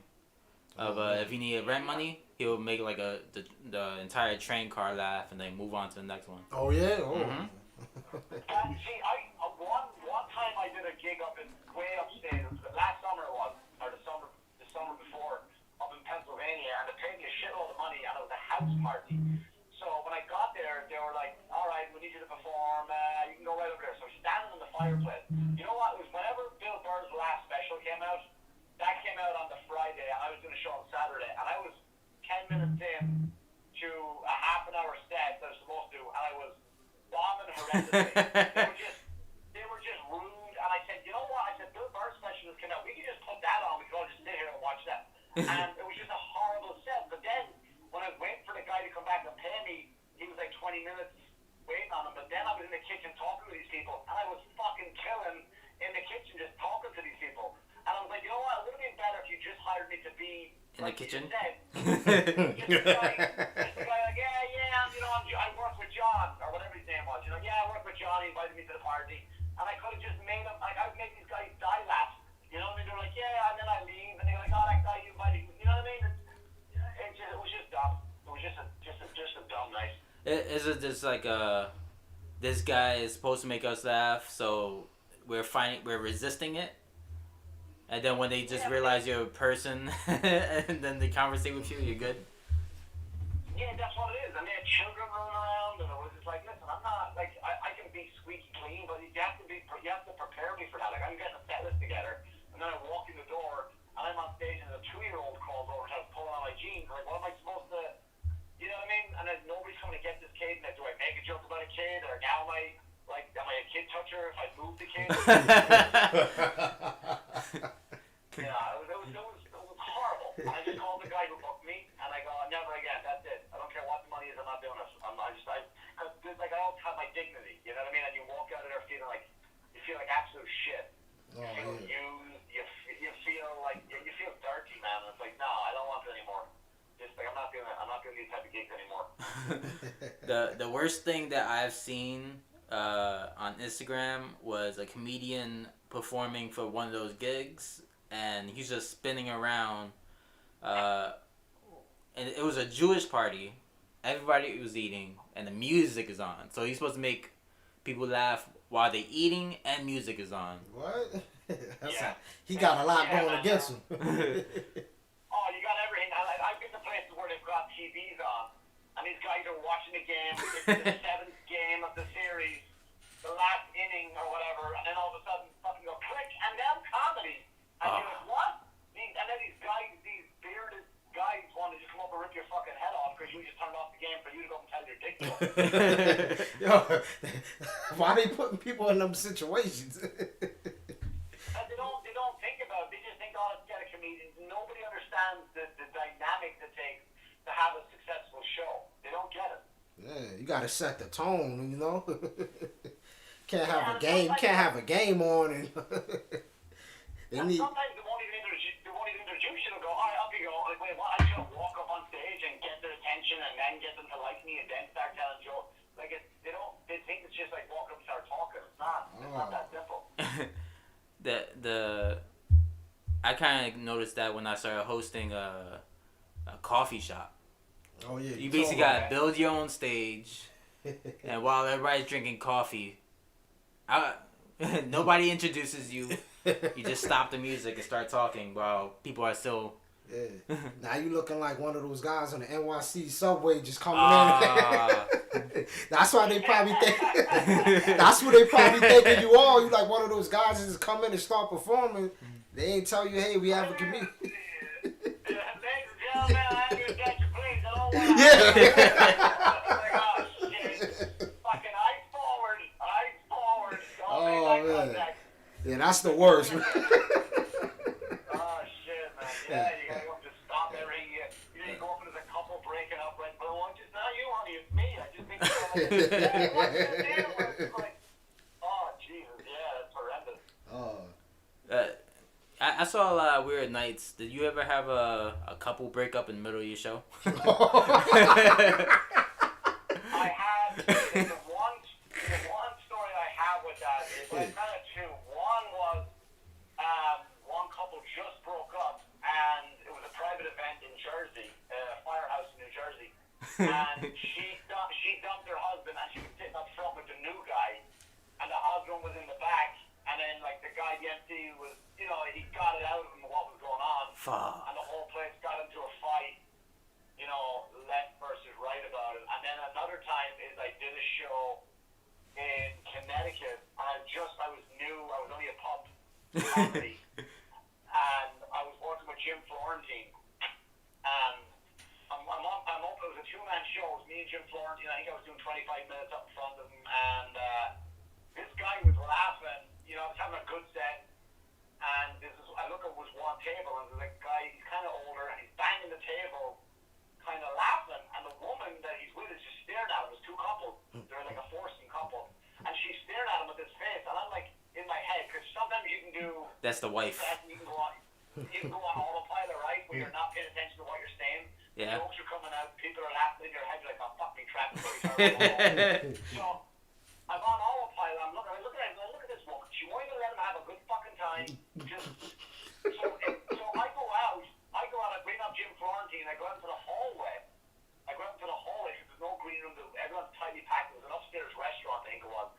If he needed rent money, he would make like the entire train car laugh and then move on to the next one. Oh yeah. Oh. Mm-hmm. See, one time I did a gig up in way upstate. Last summer it was, or the summer before, up in Pennsylvania, and they paid me a shitload of money, and it was a house party. So when I got there, they were like, all right, we need you to perform. You can go right over there. So standing in the fireplace. You know what? It was whenever Bill Burr's last special came out. That came out on the Friday, and I was going to show on Saturday. And I was 10 minutes in to a half an hour set that I was supposed to, and I was bombing horrendously. they were just rude. And I said, you know what? I said, Bill Burr's special just came out. We can just put that on. We can all just sit here and watch that. And it was just a horrible set. But then when I was waiting for the guy to come back and pay me, he was like 20 minutes waiting on him. But then I was in the kitchen talking to these people, and I was fucking killing in the kitchen just talking to these people. And I was like, you know what? It would have been better if you just hired me to be in the kitchen. Just the guy like, I work with John or whatever his name was. You know, I work with John. He invited me to the party, and I could have just made him like I would make these guys die laugh. You know what I mean? They're like, and then I leave, and they're like, oh, that guy you invited. You know what I mean? It was just dumb. It was just a dumb night. Is it just like this guy is supposed to make us laugh, so we're resisting it, and then when they just realize you're a person, and then they conversate with you, you're good. Yeah, that's what it is. And they had children running around, and it was just like, listen, I'm not like I can be squeaky clean, but you have to prepare me for that. Like I'm getting a set list together, and then I walk in the door, and I'm on stage, and a 2-year-old crawls over and starts pulling on my jeans. Like, what am I supposed to? You know what I mean? And then nobody's coming to get this kid. And do I make a joke about a kid, or now am I a kid toucher if I move the kid? Yeah, it was horrible. And I just called the guy who booked me, and I go, never again. That's it. I don't care what the money is. I'm not doing this. Because I always have my dignity. You know what I mean? And you walk out of there feeling like you feel like absolute shit. You feel used. You feel dirty, man. And it's like, no, I don't want it anymore. Just like I'm not doing these type of gigs anymore. The worst thing that I've seen on Instagram was a comedian performing for one of those gigs, and he's just spinning around, and it was a Jewish party. Everybody was eating, and the music is on. So he's supposed to make people laugh while they're eating, and music is on. What? He got a lot going against him. Oh, you got everything. I've been to places where they've got TVs on, and these guys are watching the game. It's the 7th game of the series, the last inning or whatever, and then all of a sudden, fucking go click, and now comedy. And you're like, what? And then these guys, these bearded guys, want to just come up and rip your fucking head off because you just turned off the game for you to go and tell your dick to them. Yo, why they putting people in them situations? They don't think about it. They just think, oh, let's get a comedian. Nobody understands the dynamic it takes to have a successful show. They don't get it. Yeah, you gotta set the tone, you know. Can't have a game on and sometimes they won't even introduce you. They'll go, all right, up you go. Like, wait, what? I just gotta walk up on stage and get their attention and then get them to like me and then start telling jokes. Like they think it's just like walk up and start talking. It's not. It's not that simple. I kind of noticed that when I started hosting a coffee shop. Oh yeah. You basically gotta build your own stage, and while everybody's drinking coffee, nobody introduces you. You just stop the music and start talking while people are still Yeah. Now you looking like one of those guys on the NYC subway just coming in. That's why they probably think. That's what they probably thinking you are. You like one of those guys that just come in and start performing. They ain't tell you, hey, we have a comedian. Ladies and gentlemen, I'm your attention, please. I don't want to. Oh shit! Fucking eyes forward. Don't make eye contact. Yeah, that's the worst. Oh shit, man. Yeah, you gotta go up to stop everything. You go up and there's a couple breaking up, right? But it's not you, honey. It's me. I just think what's the deal? It's like, oh Jesus, yeah, that's horrendous. I saw a lot of weird nights. Did you ever have a couple break up in the middle of your show? I had the one story I have with that is kind of two. One was one couple just broke up, and it was a private event in Jersey, Firehouse in New Jersey, and she dumped her husband, and she was sitting up front with the new guy, and the husband was in the back, and then like the guy, the MC, was, you know, he got it out of him what was going on, and the whole place got into a fight, you know, left versus right about it. And then another time is I did a show in Connecticut, and I was new, I was only a pub comedy, and I was working with Jim Florentine, and I'm up, it was a two-man show, it was me and Jim Florentine. I think I was doing 25 minutes up in front of him, and this guy was laughing, you know, I was having a good set, and I look at was one table, and there's a guy, he's kind of older, and he's banging the table, kind of laughing, and the woman that he's with is just staring at him. There's two couples, they're like a foursome couple, and she's staring at him with his face, and I'm like, in my head, because sometimes you can do... That's the wife. You can go on autopilot, right, where you're not paying attention to what you're saying. Yeah. Jokes are coming out, people are laughing in your head, you're like, oh, fuck me, trapped. So, I'm on autopilot, I look at this woman, she won't even let him have a good fucking time. So I go out, I bring up Jim Florentine, I go out into the hallway, because there's no green room, everyone's tightly packed, it was an upstairs restaurant, I think it was.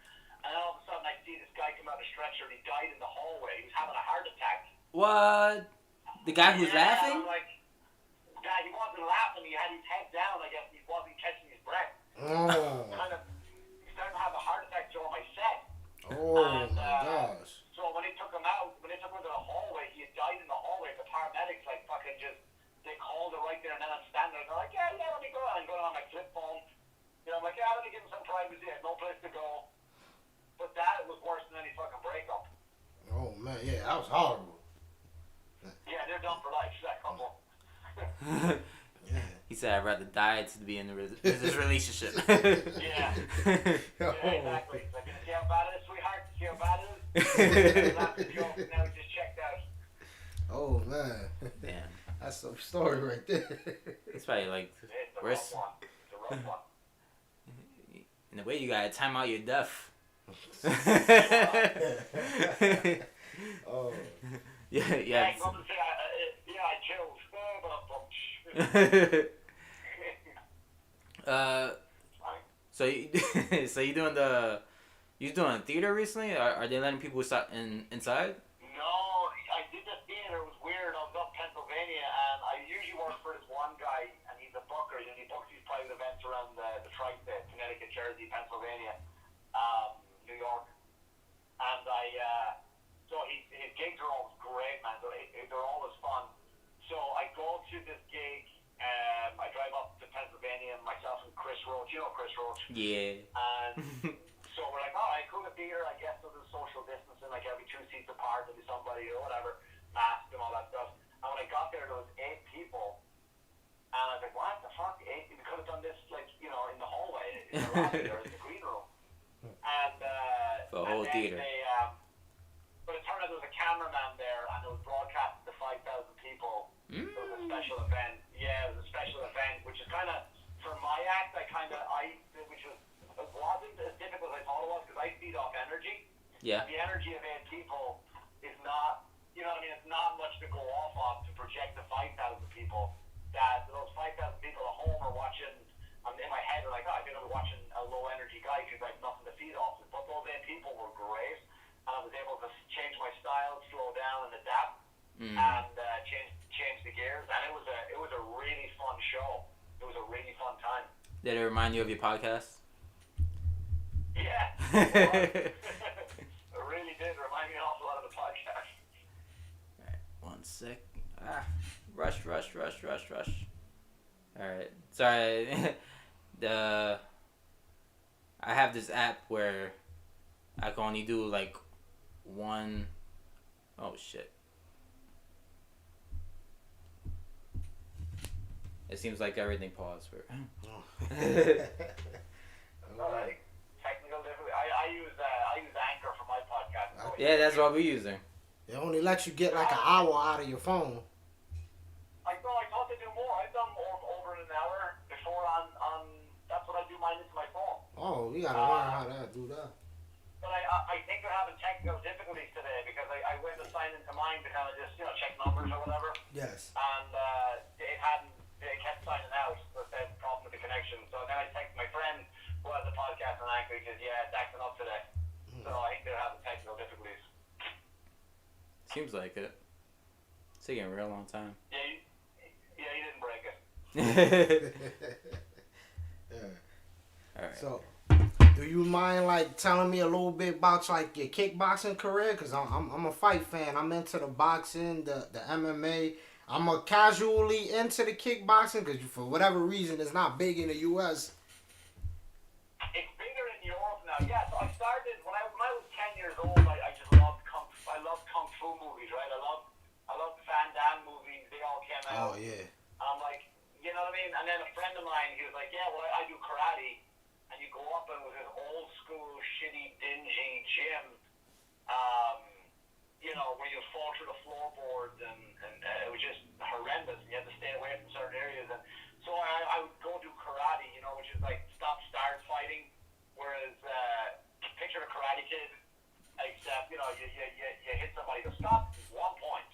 And then all of a sudden I see this guy come out of a stretcher, and he died in the hallway, he was having a heart attack. What? The guy who's laughing? I'm like, God, he wasn't laughing, he had his head down, I guess he wasn't catching his breath. Kind of, he started to have a heart attack during my set. Oh, my gosh. So when they took him to the hallway, he had died in the hallway. The paramedics, like, fucking just, they called it right there, and then I'm standing there, and they're like, yeah, let me go. I'm going on my flip phone. You know, I'm like, yeah, let me give him some privacy. I had no place to go. But that was worse than any fucking breakup. Oh, man, yeah, that was horrible. Yeah, they're done for life, that couple. He said, I'd rather die to be in this relationship. Yeah. Yeah, exactly. Like, see how bad it is, sweetheart? See how bad it is? Now we just checked out. Oh, man. Damn. That's some story right there. It's probably like... It's a rough one. It's a rough one. In a way, you gotta time out your death. Oh. Yeah. I chilled. So you doing theater recently? Are they letting people inside? No, I did the theater. It was weird. I was up in Pennsylvania, and I usually work for this one guy, and he's a booker, and he books these private events around the tri-state, Connecticut, Jersey, Pennsylvania, New York, and so his gigs are always great, man. They're always fun. So I go to this gig. I drive up to Pennsylvania, myself and Chris Roach. You know Chris Roach? Yeah. And so we're like, all right, cool, the theater. I guess there's social distancing. Like every 2 seats apart, there'll be somebody or whatever, mask and all that stuff. And when I got there was 8 people, and I was like, what the fuck? 8? We could have done this, like, you know, in the hallway, in the lobby or in the green room. And for a whole theater. But it turned out there was a cameraman there, and it was broadcast to 5,000 people. It was a special event. Yeah, it was a special event, which is kind of, for my act, it wasn't as difficult as I thought it was, because I feed off energy. Yeah. The energy of 8 people is not, you know what I mean, it's not much to go off of to project the 5,000 people. That those 5,000 people at home are watching, in my head, are like, oh, I think I'm watching a low energy guy because I have nothing to feed off. But those 8 people were great, and I was able to change my style, slow down, and adapt, and change the gears. And Did it remind you of your podcast? Yeah. It really did remind me an awful lot of the podcast. Alright, 1 sec. Rush. Alright, sorry. I have this app where I can only do like one. Oh shit. It seems like everything paused for. Alright. Technical difficulty. I use Anchor for my podcast. Yeah, that's what we're using. It only lets you get like an hour out of your phone. I thought they do more. I've done over an hour before on that's what I do mine into my phone. Oh, we gotta learn how to do that. But I think they're having technical difficulties today because I went to sign into mine to kind of just check numbers or whatever. Yes. And it kept signing out, so it said problem with the connection. So then I texted my friend who has a podcast on Anchor. He says, yeah, it's acting up today. So I think they're having technical difficulties. Seems like it. It's taking a real long time. Yeah, you didn't break it. Yeah. All right. So, do you mind like telling me a little bit about like your kickboxing career? Cause I'm a fight fan. I'm into the boxing, the MMA. I'm a casually into the kickboxing because for whatever reason it's not big in the U.S. It's bigger in Europe now. Yeah, so I started when I was 10 years old. I just loved kung fu movies, right? I loved the Van Damme movies. They all came out. Oh yeah. I'm like, you know what I mean? And then a friend of mine, he was like, yeah, well, I do karate. And you go up and it was this old school, shitty, dingy gym, where you fall through the floorboards and it was just horrendous. You had to stay away from certain areas. And so I would go do karate, which is like stop-start fighting. Whereas, picture a Karate Kid, except, you hit somebody to stop 1 point,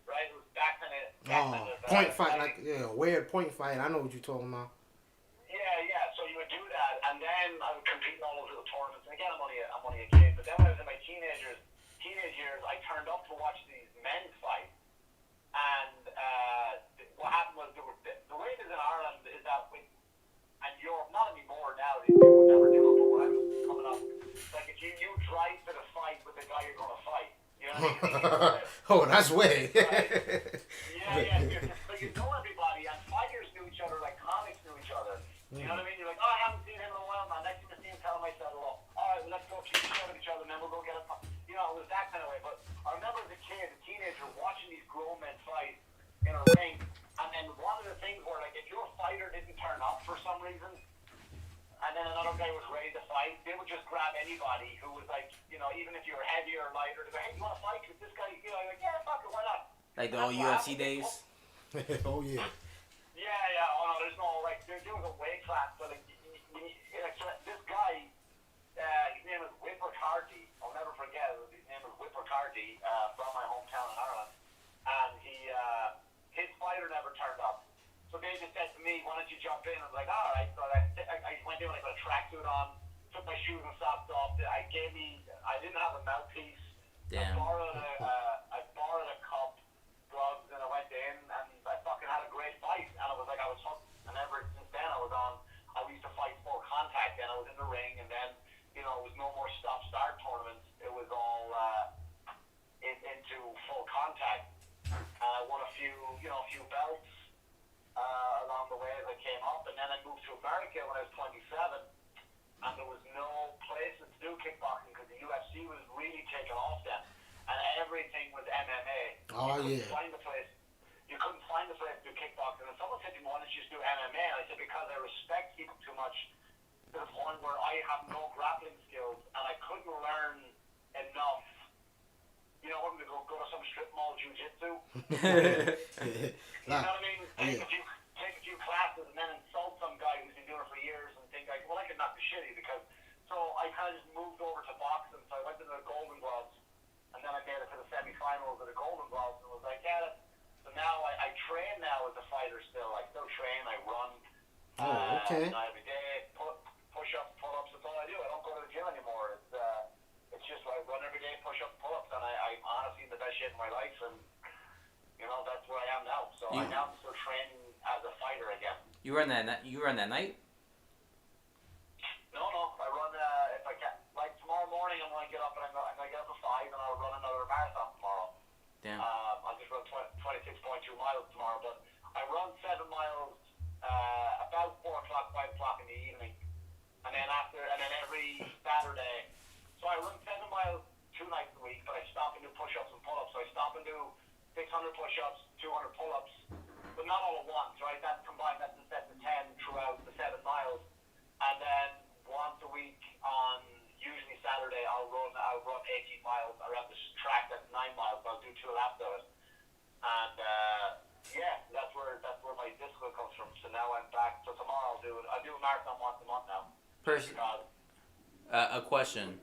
right? It was back then. Point fight, like, yeah, weird point fight. I know what you're talking about. Yeah. So you would do that, and then I would compete in all those little tournaments. And again, I'm only a kid. But then when I was in my teenage years, I turned up to watch these men's fights. And what happened was the way it is in Ireland is that and Europe, not anymore now. They would never do it. But when I was coming up, like if you drive to the fight with the guy you're going to fight. You know what I mean? Oh, that's way. Yeah. So you know everybody, and fighters knew each other like comics knew each other. You know what I mean? You're like, oh, I haven't seen him in a while, man. Next thing I see him, tell myself, well, all right, well, let's go keep showing each other, man. We'll go get a... it was that kind of way. But I remember as a kid, a teenager, watching these grown men fight in a ring, and then one of the things where, like, if your fighter didn't turn up for some reason, and then another guy was ready to fight, they would just grab anybody who was like, even if you were heavier or lighter, they'd go, hey, you want to fight with this guy? You're like, yeah, fuck it, why not? Like the old UFC days? Oh, yeah. Yeah. Oh, no, there's no, like, there was a weight class, but, like, so this guy, his name is Whipper Carty. I'll never forget it. His name is Whipper Carty, from my hometown in Ireland. And his fighter never turned up. So they just said to me, why don't you jump in? I was like, all right. So I went in, I put a tracksuit on, took my shoes and socks off. I didn't have a mouthpiece. Damn. I borrowed a cup, gloves, and I went in, and I fucking had a great fight. And I was hooked. And ever since then, I used to fight full contact, and I was in the ring, and then, it was no more stop-start tournaments. It was all into full contact. I won a few belts along the way as I came up, and then I moved to America when I was 27, and there was no places to do kickboxing because the UFC was really taking off then, and everything was MMA. Oh, you yeah. You couldn't find a place to do kickboxing, and someone said to me, why don't you just do MMA? And I said, because I respect people too much to the point where I have no grappling skills, and I couldn't learn enough. I'm going to go to some strip mall jiu-jitsu. You know what I mean? Take a few classes and then insult some guy who's been doing it for years and think, like, well, I could knock the shitty because... So I kind of just moved over to boxing. So I went to the Golden Gloves, and then I made it to the semi-finals of the Golden Gloves and was like, yeah, so now I train now as a fighter still. I still train, I run. Oh, okay. Every day, push-ups, pull-ups, that's all I do. I don't go to the gym anymore. It's just I run every day, push-ups, pull-ups, and I'm honestly the best shit in my life, and that's where I am now. So I'm now still training as a fighter again. You run that night? then every Saturday. So I run 7 miles 2 nights a week, but I stop and do push-ups and pull-ups. So I stop and do 600 push-ups, 200 pull-ups, but not all at once, right? That's combined, that's a set of 10 throughout the 7 miles. And then once a week on usually Saturday, I'll run 18 miles around this track that's 9 miles, but I'll do 2 laps of it. And yeah, that's where my discipline comes from. So now I'm back. So tomorrow I'll do a marathon once a month now. A question.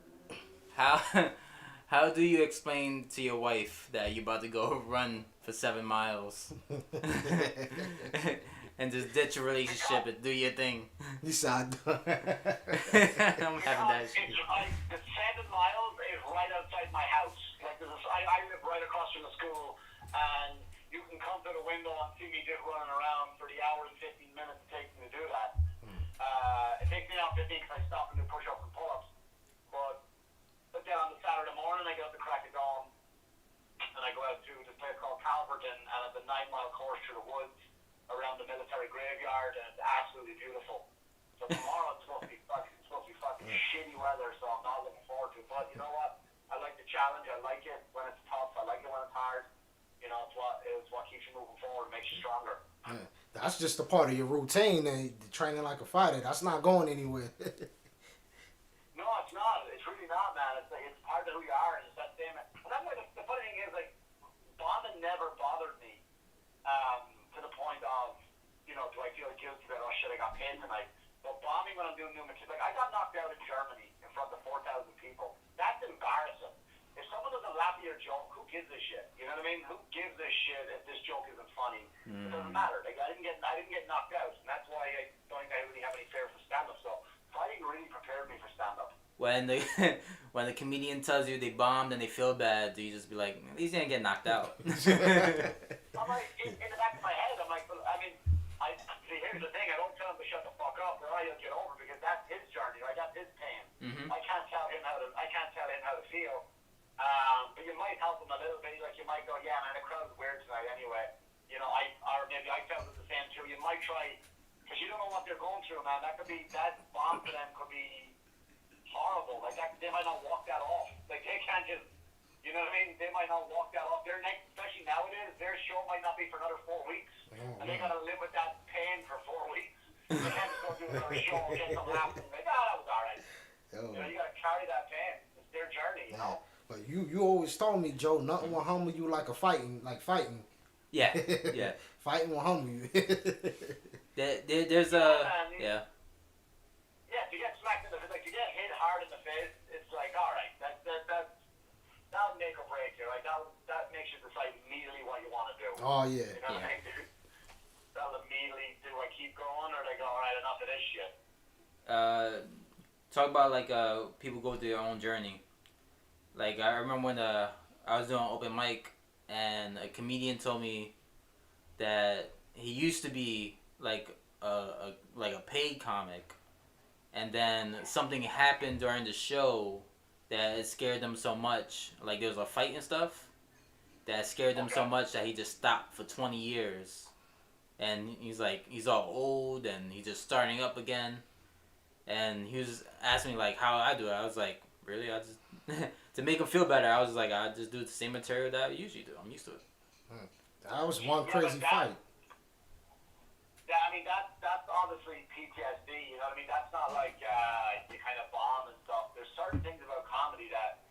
How do you explain to your wife that you're about to go run for 7 miles and just ditch your relationship and do your thing? You sound I'm having that shit. The 7 miles is right outside my house. Like I live right across from the school, and you can come to the window and see me just running around for the hour and 15 minutes it takes me to do that. It takes me now 15 because I stop and do push-ups and pull-ups. But then on the Saturday morning, I get up the crack of dawn, and I go out to this place called Calverton, and it's a 9-mile course through the woods around the military graveyard, and it's absolutely beautiful. So tomorrow it's supposed to be fucking shitty weather, so I'm not looking forward to it. But you know what? I like the challenge. I like it when it's tough. I like it when it's hard. You know, it's what keeps you moving forward and makes you stronger. Yeah. That's just a part of your routine and training like a fighter. That's not going anywhere. No, it's not. It's really not, man. It's part of who you are, and it's that same. And that's why the funny thing is, like, bombing never bothered me to the point of, you know, do I feel guilty that, oh shit, I got paid tonight? But bombing when I'm doing new material, like I got knocked out in Germany in front of 4,000 people. That's embarrassing. If someone doesn't laugh at your joke, who gives a shit? You know what I mean? Who gives a shit if this joke isn't funny? It doesn't matter. Like I didn't get knocked out, and that's why I don't think I really have any fear for stand-up. So fighting really prepared me for stand-up. When the comedian tells you they bombed and they feel bad, do you just be like, at least he didn't get knocked out? I'm like, in the back of my head, I'm like, I mean, see, here's the thing, I don't tell him to shut the fuck up or he'll get over because that's his journey, right? That's his pain. I can't tell him how to feel. But you might help him a little bit. Like you might go, yeah, man, the crowd's weird tonight anyway. You know, or maybe I felt it the same too. You might try, because you don't know what they're going through, man. That bomb to them could be horrible. Like they might not walk that off. Like they can't just, you know what I mean? They might not walk that off. Their next, especially nowadays, their show might not be for another 4 weeks, and they gotta live with that pain for 4 weeks. They can't just go do another show and get some laughs and like, that was alright. You know, you gotta carry that pain. It's their journey, you know. But you always told me, Joe, nothing will humble you like fighting. Yeah, yeah. Fighting will humble you. There's Yeah, to get smacked in the face, like to get hit hard in the face, it's like, all right, that'll make or break you, right? That makes you decide immediately what you want to do. Oh yeah. You know what I mean? That'll immediately, do I keep going or do I go, all right, enough of this shit? Talk about like people go through their own journey. Like I remember when I was doing open mic and a comedian told me that he used to be like a paid comic, and then something happened during the show that it scared them so much. Like there was a fight and stuff that scared him so much that he just stopped for 20 years. And he's like, he's all old and he's just starting up again. And he was asking me like how I do it. I was like, really? I just to make him feel better. I was like, I just do the same material that I usually do. I'm used to it. That was one crazy fight. Yeah, I mean that's obviously PTSD. You know what I mean? That's not like you kind of bomb and stuff. There's certain things about comedy that,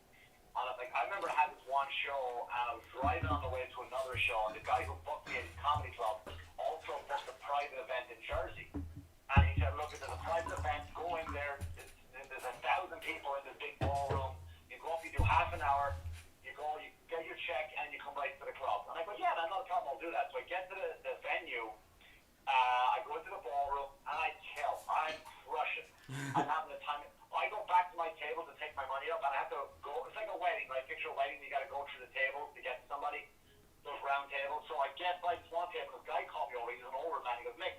like I remember I had this one show and I was driving on the way to another show, and the guy who booked me at his comedy club also booked a private event in Jersey. And he said, look, there's a private event, go in there, there's 1,000 people in this big ballroom, you go up, you do half an hour, you go, you get your check, and you come right to the club. And I go, yeah, man, not a problem, I'll do that. So I get to the venue, I go into the ballroom, and I kill, I'm crushing. I'm having the time. I go back to my table to take my money up, and I have to go, it's like a wedding, right? Picture a wedding, you gotta go through the tables to get somebody, those round tables. So I get by this one table, this guy called me over, he's an older man, he goes, Mick,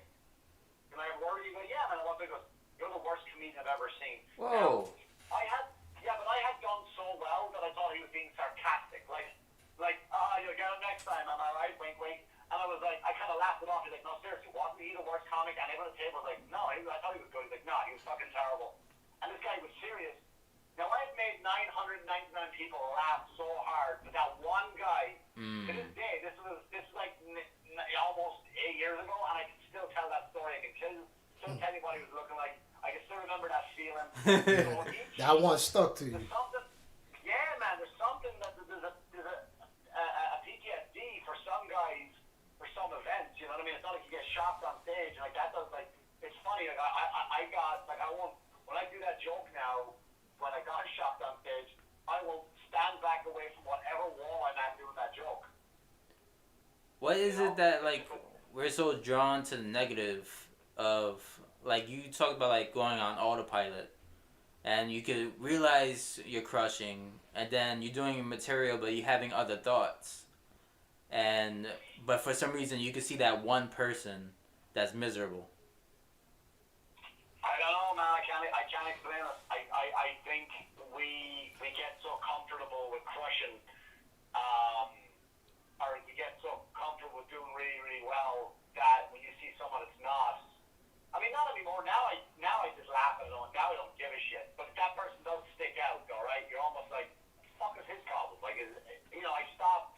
can I have a word? You go, yeah, man. I want to go, you're the worst comedian I've ever seen. Whoa. Now, but I had done so well that I thought he was being sarcastic. Like, you'll get him next time, am I right? Wink, wink. And I was like, I kind of laughed it off. He's like, no, seriously, wasn't he the worst comic? And everyone at the table was like, no, I thought he was good. He's like, no, he was fucking terrible. And this guy guy was serious. Now, I've made 999 people laugh so hard, but that one guy, to this day, this is like almost 8 years ago, and I can still tell that story. I can still tell you what he was looking like. I can still remember that feeling. So that one stuck to you. Yeah, man, there's something that there's a PTSD for some guys for some events. You know what I mean? It's not like you get shocked on stage like that. Does like it's funny. Like I got like I won't when I do that joke now. When I got shocked on stage, I will stand back away from whatever wall I'm at doing that joke. What is it that like we're so drawn to the negative of like you talk about like going on autopilot, and you could realize you're crushing, and then you're doing material, but you're having other thoughts, but for some reason you could see that one person that's miserable. I don't know, man. I can't explain it. I think we get so comfortable with crushing, or we get so comfortable with doing really, really well that when you see someone that's not, I mean, not anymore. Now I just laugh at it. Now I don't give a shit. But if that person does stick out, all right, you're almost like, fuck is his problem? Like, I stopped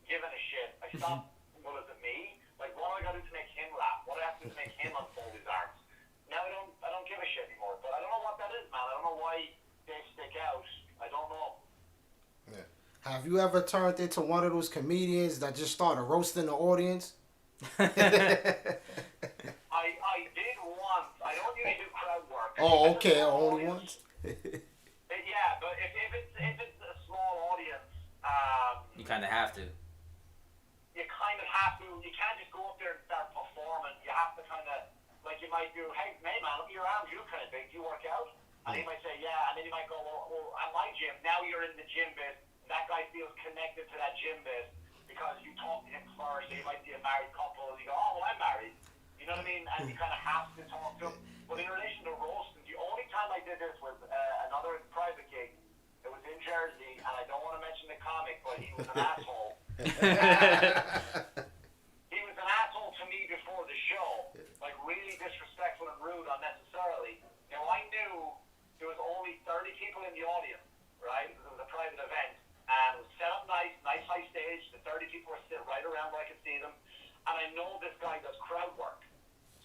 giving a shit. I stopped. Well, is it me? Like, what do I got to do to make him laugh? What do I have to do to make him unfold his arms? Now I don't give a shit anymore. But I don't know what that is, man. I don't know why they stick out. I don't know. Yeah. Have you ever turned into one of those comedians that just started roasting the audience? I did once. I don't usually do crowd work. Oh, okay. Only once? Yeah, but if it's a small audience, you kind of have to. You kind of have to. You can't just go up there and start performing. You have to kind of, like you might do, hey man, look at your arms, you're kind of big. Do you work out? And he might say, yeah. And then you might go, well, at my gym, now you're in the gym bit. That guy feels connected to that gym bit because you talked to him first. So you might be a married couple, and you go, oh, well, I'm married. You know what I mean? And you kind of have to talk to him. But in relation to roasting, the only time I did this was another private gig. It was in Jersey, and I don't want to mention the comic, but he was an asshole. He was an asshole to me before the show, like really disrespectful and rude unnecessarily. Now I knew there was only 30 people in the audience, right? It was a private event, and it was set up nice high stage. The 30 people were sitting right around where I could see them, and I know this guy does crowd work.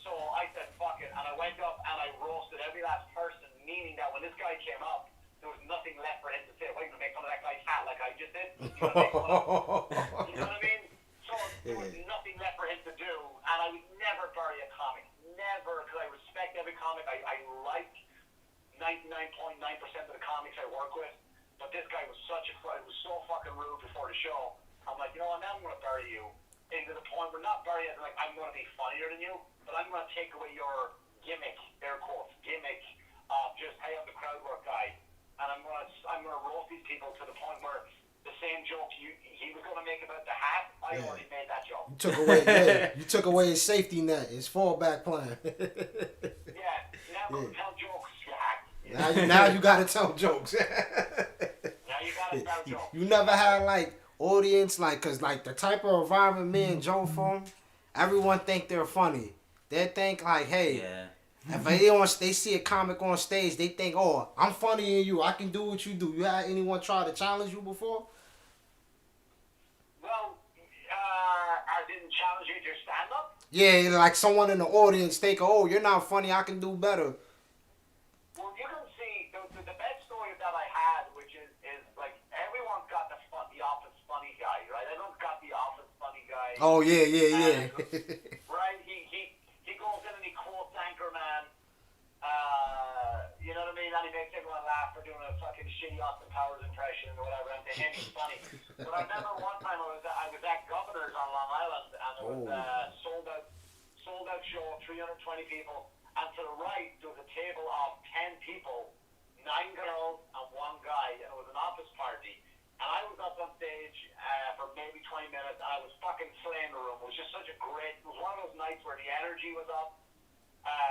So I said, fuck it, and I went up and I roasted every last person, meaning that when this guy came up, there was nothing left for him to say. Well, you're going to make fun of that guy's hat like I just did? You know what I mean? So there was nothing left for him to do, and I would never bury a comic. Never, because I respect every comic. I like 99.9% of the comics I work with, but this guy was it was so fucking rude before the show. I'm like, you know what, now I'm going to bury you. Into the point where not bury it, like I'm going to be funnier than you, but I'm going to take away your gimmick, air quotes, gimmick of just, hey, I'm the crowd work guy. And I'm gonna roast these people to the point where the same joke he was gonna make about the hat, I already made that joke. You took away his safety net, his fallback plan. Now tell jokes, you hack. Now you gotta tell jokes. Now you gotta tell jokes. You never had like audience cause like the type of environment me and Joe from, everyone think they're funny. They think like, hey. Yeah. If they see a comic on stage, they think, oh, I'm funnier than you. I can do what you do. You had anyone try to challenge you before? Well, I didn't challenge you to your stand-up? Yeah, like someone in the audience think, oh, you're not funny. I can do better. Well, you can see, the best story that I had, which is like, everyone's got the office funny guy, right? Everyone's got the office funny guy. Oh, yeah. Right? He goes in and he quotes Anchorman. You know what I mean? And he makes everyone laugh for doing a fucking shitty Austin Powers impression or whatever. And to him, he's funny. But I remember one time I was at Governor's on Long Island, and it was sold out show, 320 people. And to the right, there was a table of 10 people, 9 girls and 1 guy, and it was an office party. And I was up on stage for maybe 20 minutes, and I was fucking slaying the room. It was just such a great, it was one of those nights where the energy was up.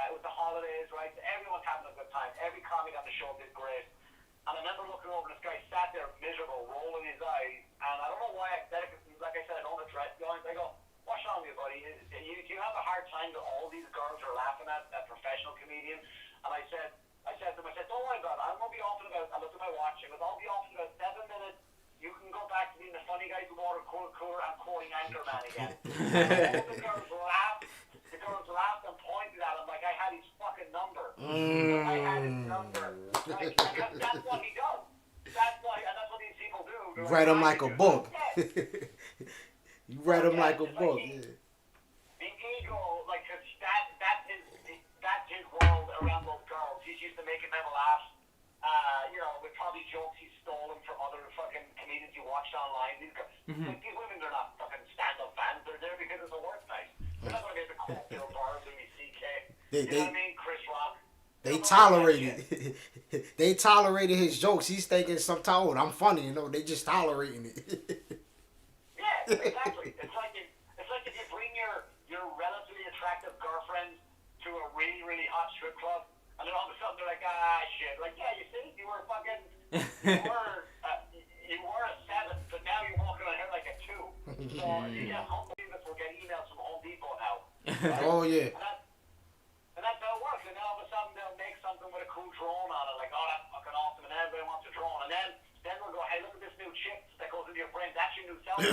It was the holidays, right? Everyone's having a good time. Every comic on the show did great. And I remember looking over, this guy sat there miserable, rolling his eyes. And I don't know why I said it, because like I said, I don't address the audience. I go, what's wrong with you, buddy? Do you have a hard time that all these girls are laughing at a professional comedian? And I said to him, don't worry about it. The girls laughed and pointed at him like I had his fucking number. Like I had his number. Like, that's what he does. That's what these people do. You read him like a book. You read him like a book. The ego, like, that's his world around those girls. He's used to making them laugh. With probably jokes he's stolen from other fucking comedians you watched online. Like, these women are not fucking stand-up fans. They're there because it's a work night. They're not going to get the Coalfield Bar, Louis C.K. You know what I mean? Chris Rock. They tolerated his jokes. He's thinking sometimes, I'm funny, they just tolerating it. Yeah, exactly. It's like if you bring your relatively attractive girlfriend to a really, really hot strip club, and then all of a sudden they're like, shit. Like, yeah, you see, you were a 7, but now you're walking on here like a 2. So, yeah, Home Depot will get emails from Home Depot now. Right? Oh, yeah. And that's how it works. And then all of a sudden they'll make something with a cool drone on it, like, oh, that's fucking awesome, and everybody wants a drone. And then they'll go, hey, look at this new chip that goes into your brain. That's your new cell phone.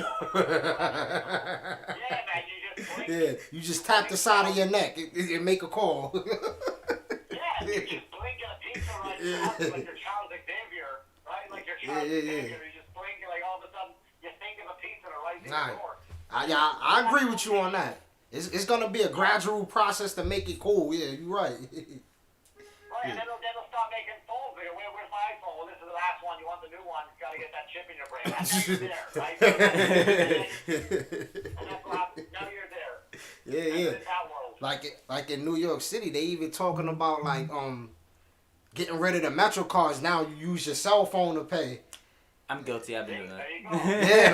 Yeah, man, you just blink. Yeah, you just tap the side of your neck and make a call. Yeah, you just blink at a pizza, right? Like your Charles Xavier, right? Like your Charles Xavier. You just blink and like all of a sudden you think of a pizza and it right in your door. I agree with you on that. It's gonna be a gradual process to make it cool. Yeah, you're right. Right, and then they'll stop making phones. They go, where's my iPhone? Well, this is the last one. You want the new one? You gotta get that chip in your brain. And now you're there, right? And that's what happens. Now you're there. Yeah. Like in New York City, they even talking about like getting rid of the Metro cards. Now you use your cell phone to pay. I'm guilty. I've been doing that. Yeah,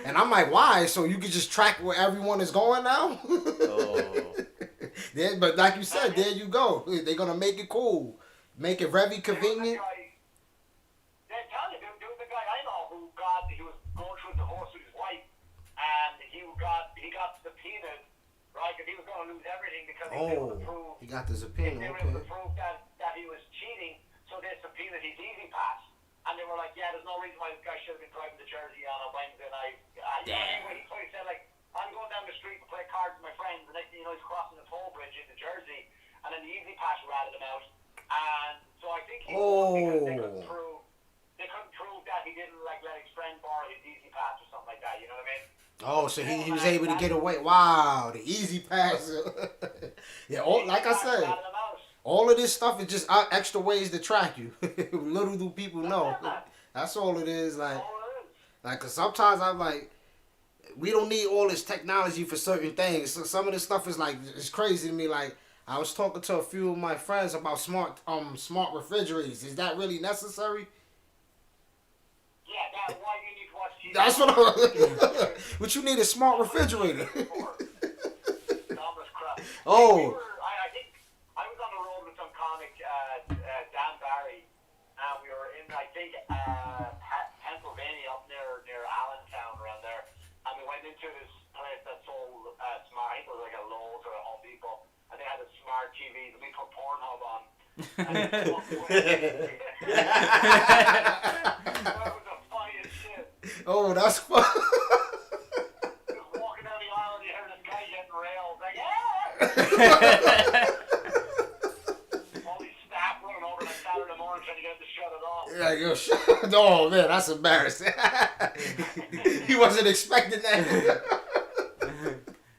and I'm like, why? So you can just track where everyone is going now. Yeah, but like you said, there you go. They're gonna make it cool, make it very convenient. They're telling you, there was a guy I know he was going through a divorce with his wife, and he got subpoenaed, right? Because he was going to lose everything because he was able to prove. He got the subpoena. They were able to prove that he was cheating, so they subpoenaed his Easy Pass. And they were like, yeah, there's no reason why this guy should have been driving to Jersey on a Wednesday night. So he said, like, I'm going down the street to play cards with my friends, and next thing you know, he's crossing the toll bridge into Jersey, and then the Easy Pass ratted him out. And so I think he won because they couldn't prove that he didn't like let his friend borrow his Easy Pass or something like that. You know what I mean? Oh, so he was able to get away. Wow, the Easy Pass. Yeah, like I said. All of this stuff is just extra ways to track you. Little do people know. That's all it is. Like, cause sometimes I'm like, we don't need all this technology for certain things. So some of this stuff is like, it's crazy to me. Like, I was talking to a few of my friends about smart refrigerators. Is that really necessary? Yeah, why you need to watch TV? That's what what you need a smart refrigerator. Oh. Pennsylvania, up near Allentown, around there, and we went into this place that sold smart. I think it was like a Lowe's or a Home Depot, and they had a smart TV that we put Pornhub on. That was the funniest shit. Oh, that's fun. Just walking down the aisle and you hear this guy getting railed, like, yeah. Saturday morning trying to get him to shut it off. Yeah, yo, shut. Oh man, that's embarrassing. He wasn't expecting that.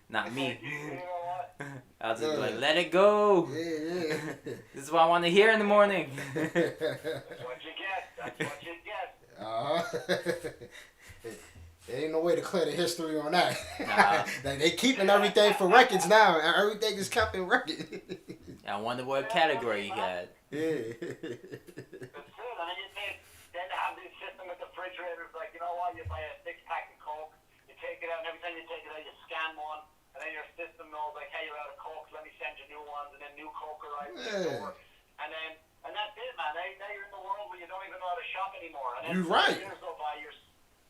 Not me. You know what? I was just like, let it go. Yeah. This is what I want to hear in the morning. That's what you get. That's what you get. There ain't no way to clear the history on that. Nah. They keeping everything for records now. Everything is kept in record. I wonder what category you got. Yeah. That's true. I mean, then they have this system with the refrigerators. Like, you know what? You buy a 6-pack of Coke, you take it out, and every time you take it out, you scan one, and then your system knows, like, hey, you're out of Coke, let me send you new ones, and then new Coke arrives at your door. And that's it, man. Now you're in the world where you don't even know how to shop anymore. And then you're right. 5 years go by, you're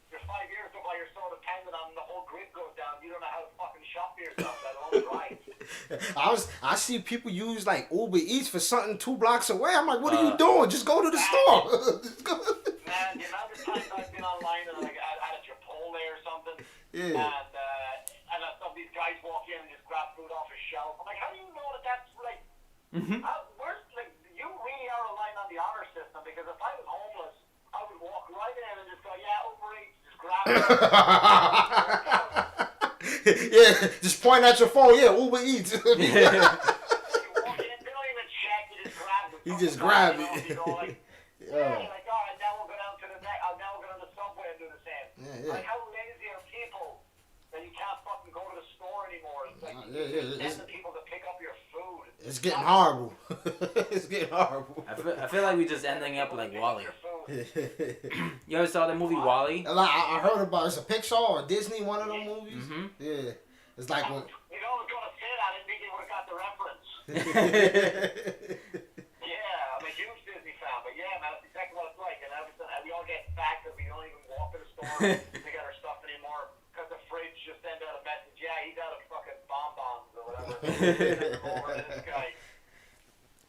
5 years go by, you're so dependent on the whole grid goes down, you don't know how to fucking shop for yourself, let alone drive. I see people use like Uber Eats for something 2 blocks away. I'm like, what are you doing? Just go to the store. Man, the amount of times I've been online and like at a Chipotle or something, and I Where's, like, you really are relying on the honor system, because if I was homeless, I would walk right in and just go, yeah, Uber Eats, just grab it. Yeah, just point at your phone. Yeah, Uber Eats. You walk in, they don't even check, you just grab it. You just grab it. You know, like, like, all right, now we'll go down to the now we'll go to the subway and do the same. Like, how lazy are people that you can't fucking go to the store anymore? It's like, sending people to pick up your food. It's getting horrible. It's getting horrible. I feel like we just ending up like Wall-E. You ever saw the movie Wall-E? I heard about it. It's a Pixar or Disney, one of them movies. Mm-hmm. Yeah. It's like when... You know, I was going to say that. I didn't think you would have got the reference. Yeah, I'm a huge Disney fan, but yeah, man, that's exactly what it's like. And we all get back that we don't even walk to the store to get our stuff anymore because the fridge just sent out a message. Yeah, he's out of fucking bonbons or whatever.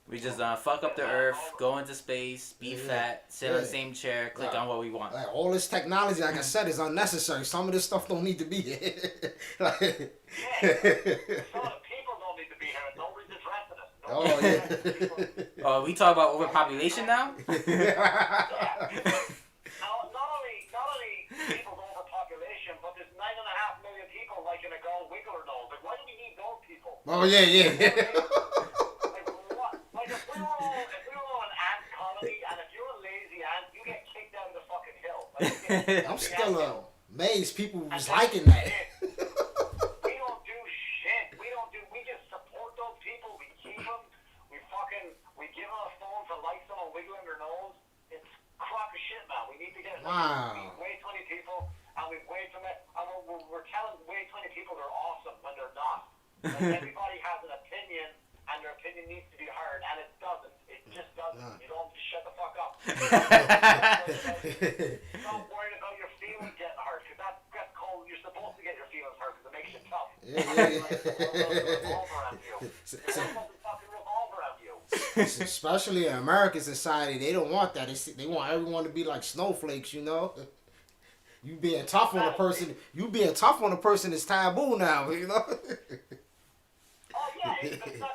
We just fuck up the earth, go into space, be fat, sit on the same chair, click on what we want. Like, all this technology, like I said, is unnecessary. Some of this stuff don't need to be here. Some of the people don't need to be here. Nobody's addressing us. Oh, yeah. Oh, we talk about overpopulation now? Yeah. Not only people's overpopulation, but there's 9.5 million people liking a girl wiggler nose. Like, why do we need those people? Oh, yeah. If we were all an ant colony, and if you're a lazy ant, you get kicked out of the fucking hill. Like, I'm still amazed people was liking that. We don't do shit. We just support those people. We keep them. We give them a phone to like someone wiggling their nose. It's crock of shit, man. We need to get Wow. way too many people, and we've way too many. And we're telling way too many people they're awesome when they're not. Like, everybody has an opinion, and their opinion needs to be heard, and it doesn't. It just doesn't. You don't just shut the fuck up. Don't worry about your feelings getting hurt, because that's cold. You're supposed to get your feelings hurt, because it makes you tough. Especially in American society, they don't want that. They want everyone to be like snowflakes, you know. You being tough on a person is taboo now, you know. Oh yeah, it's not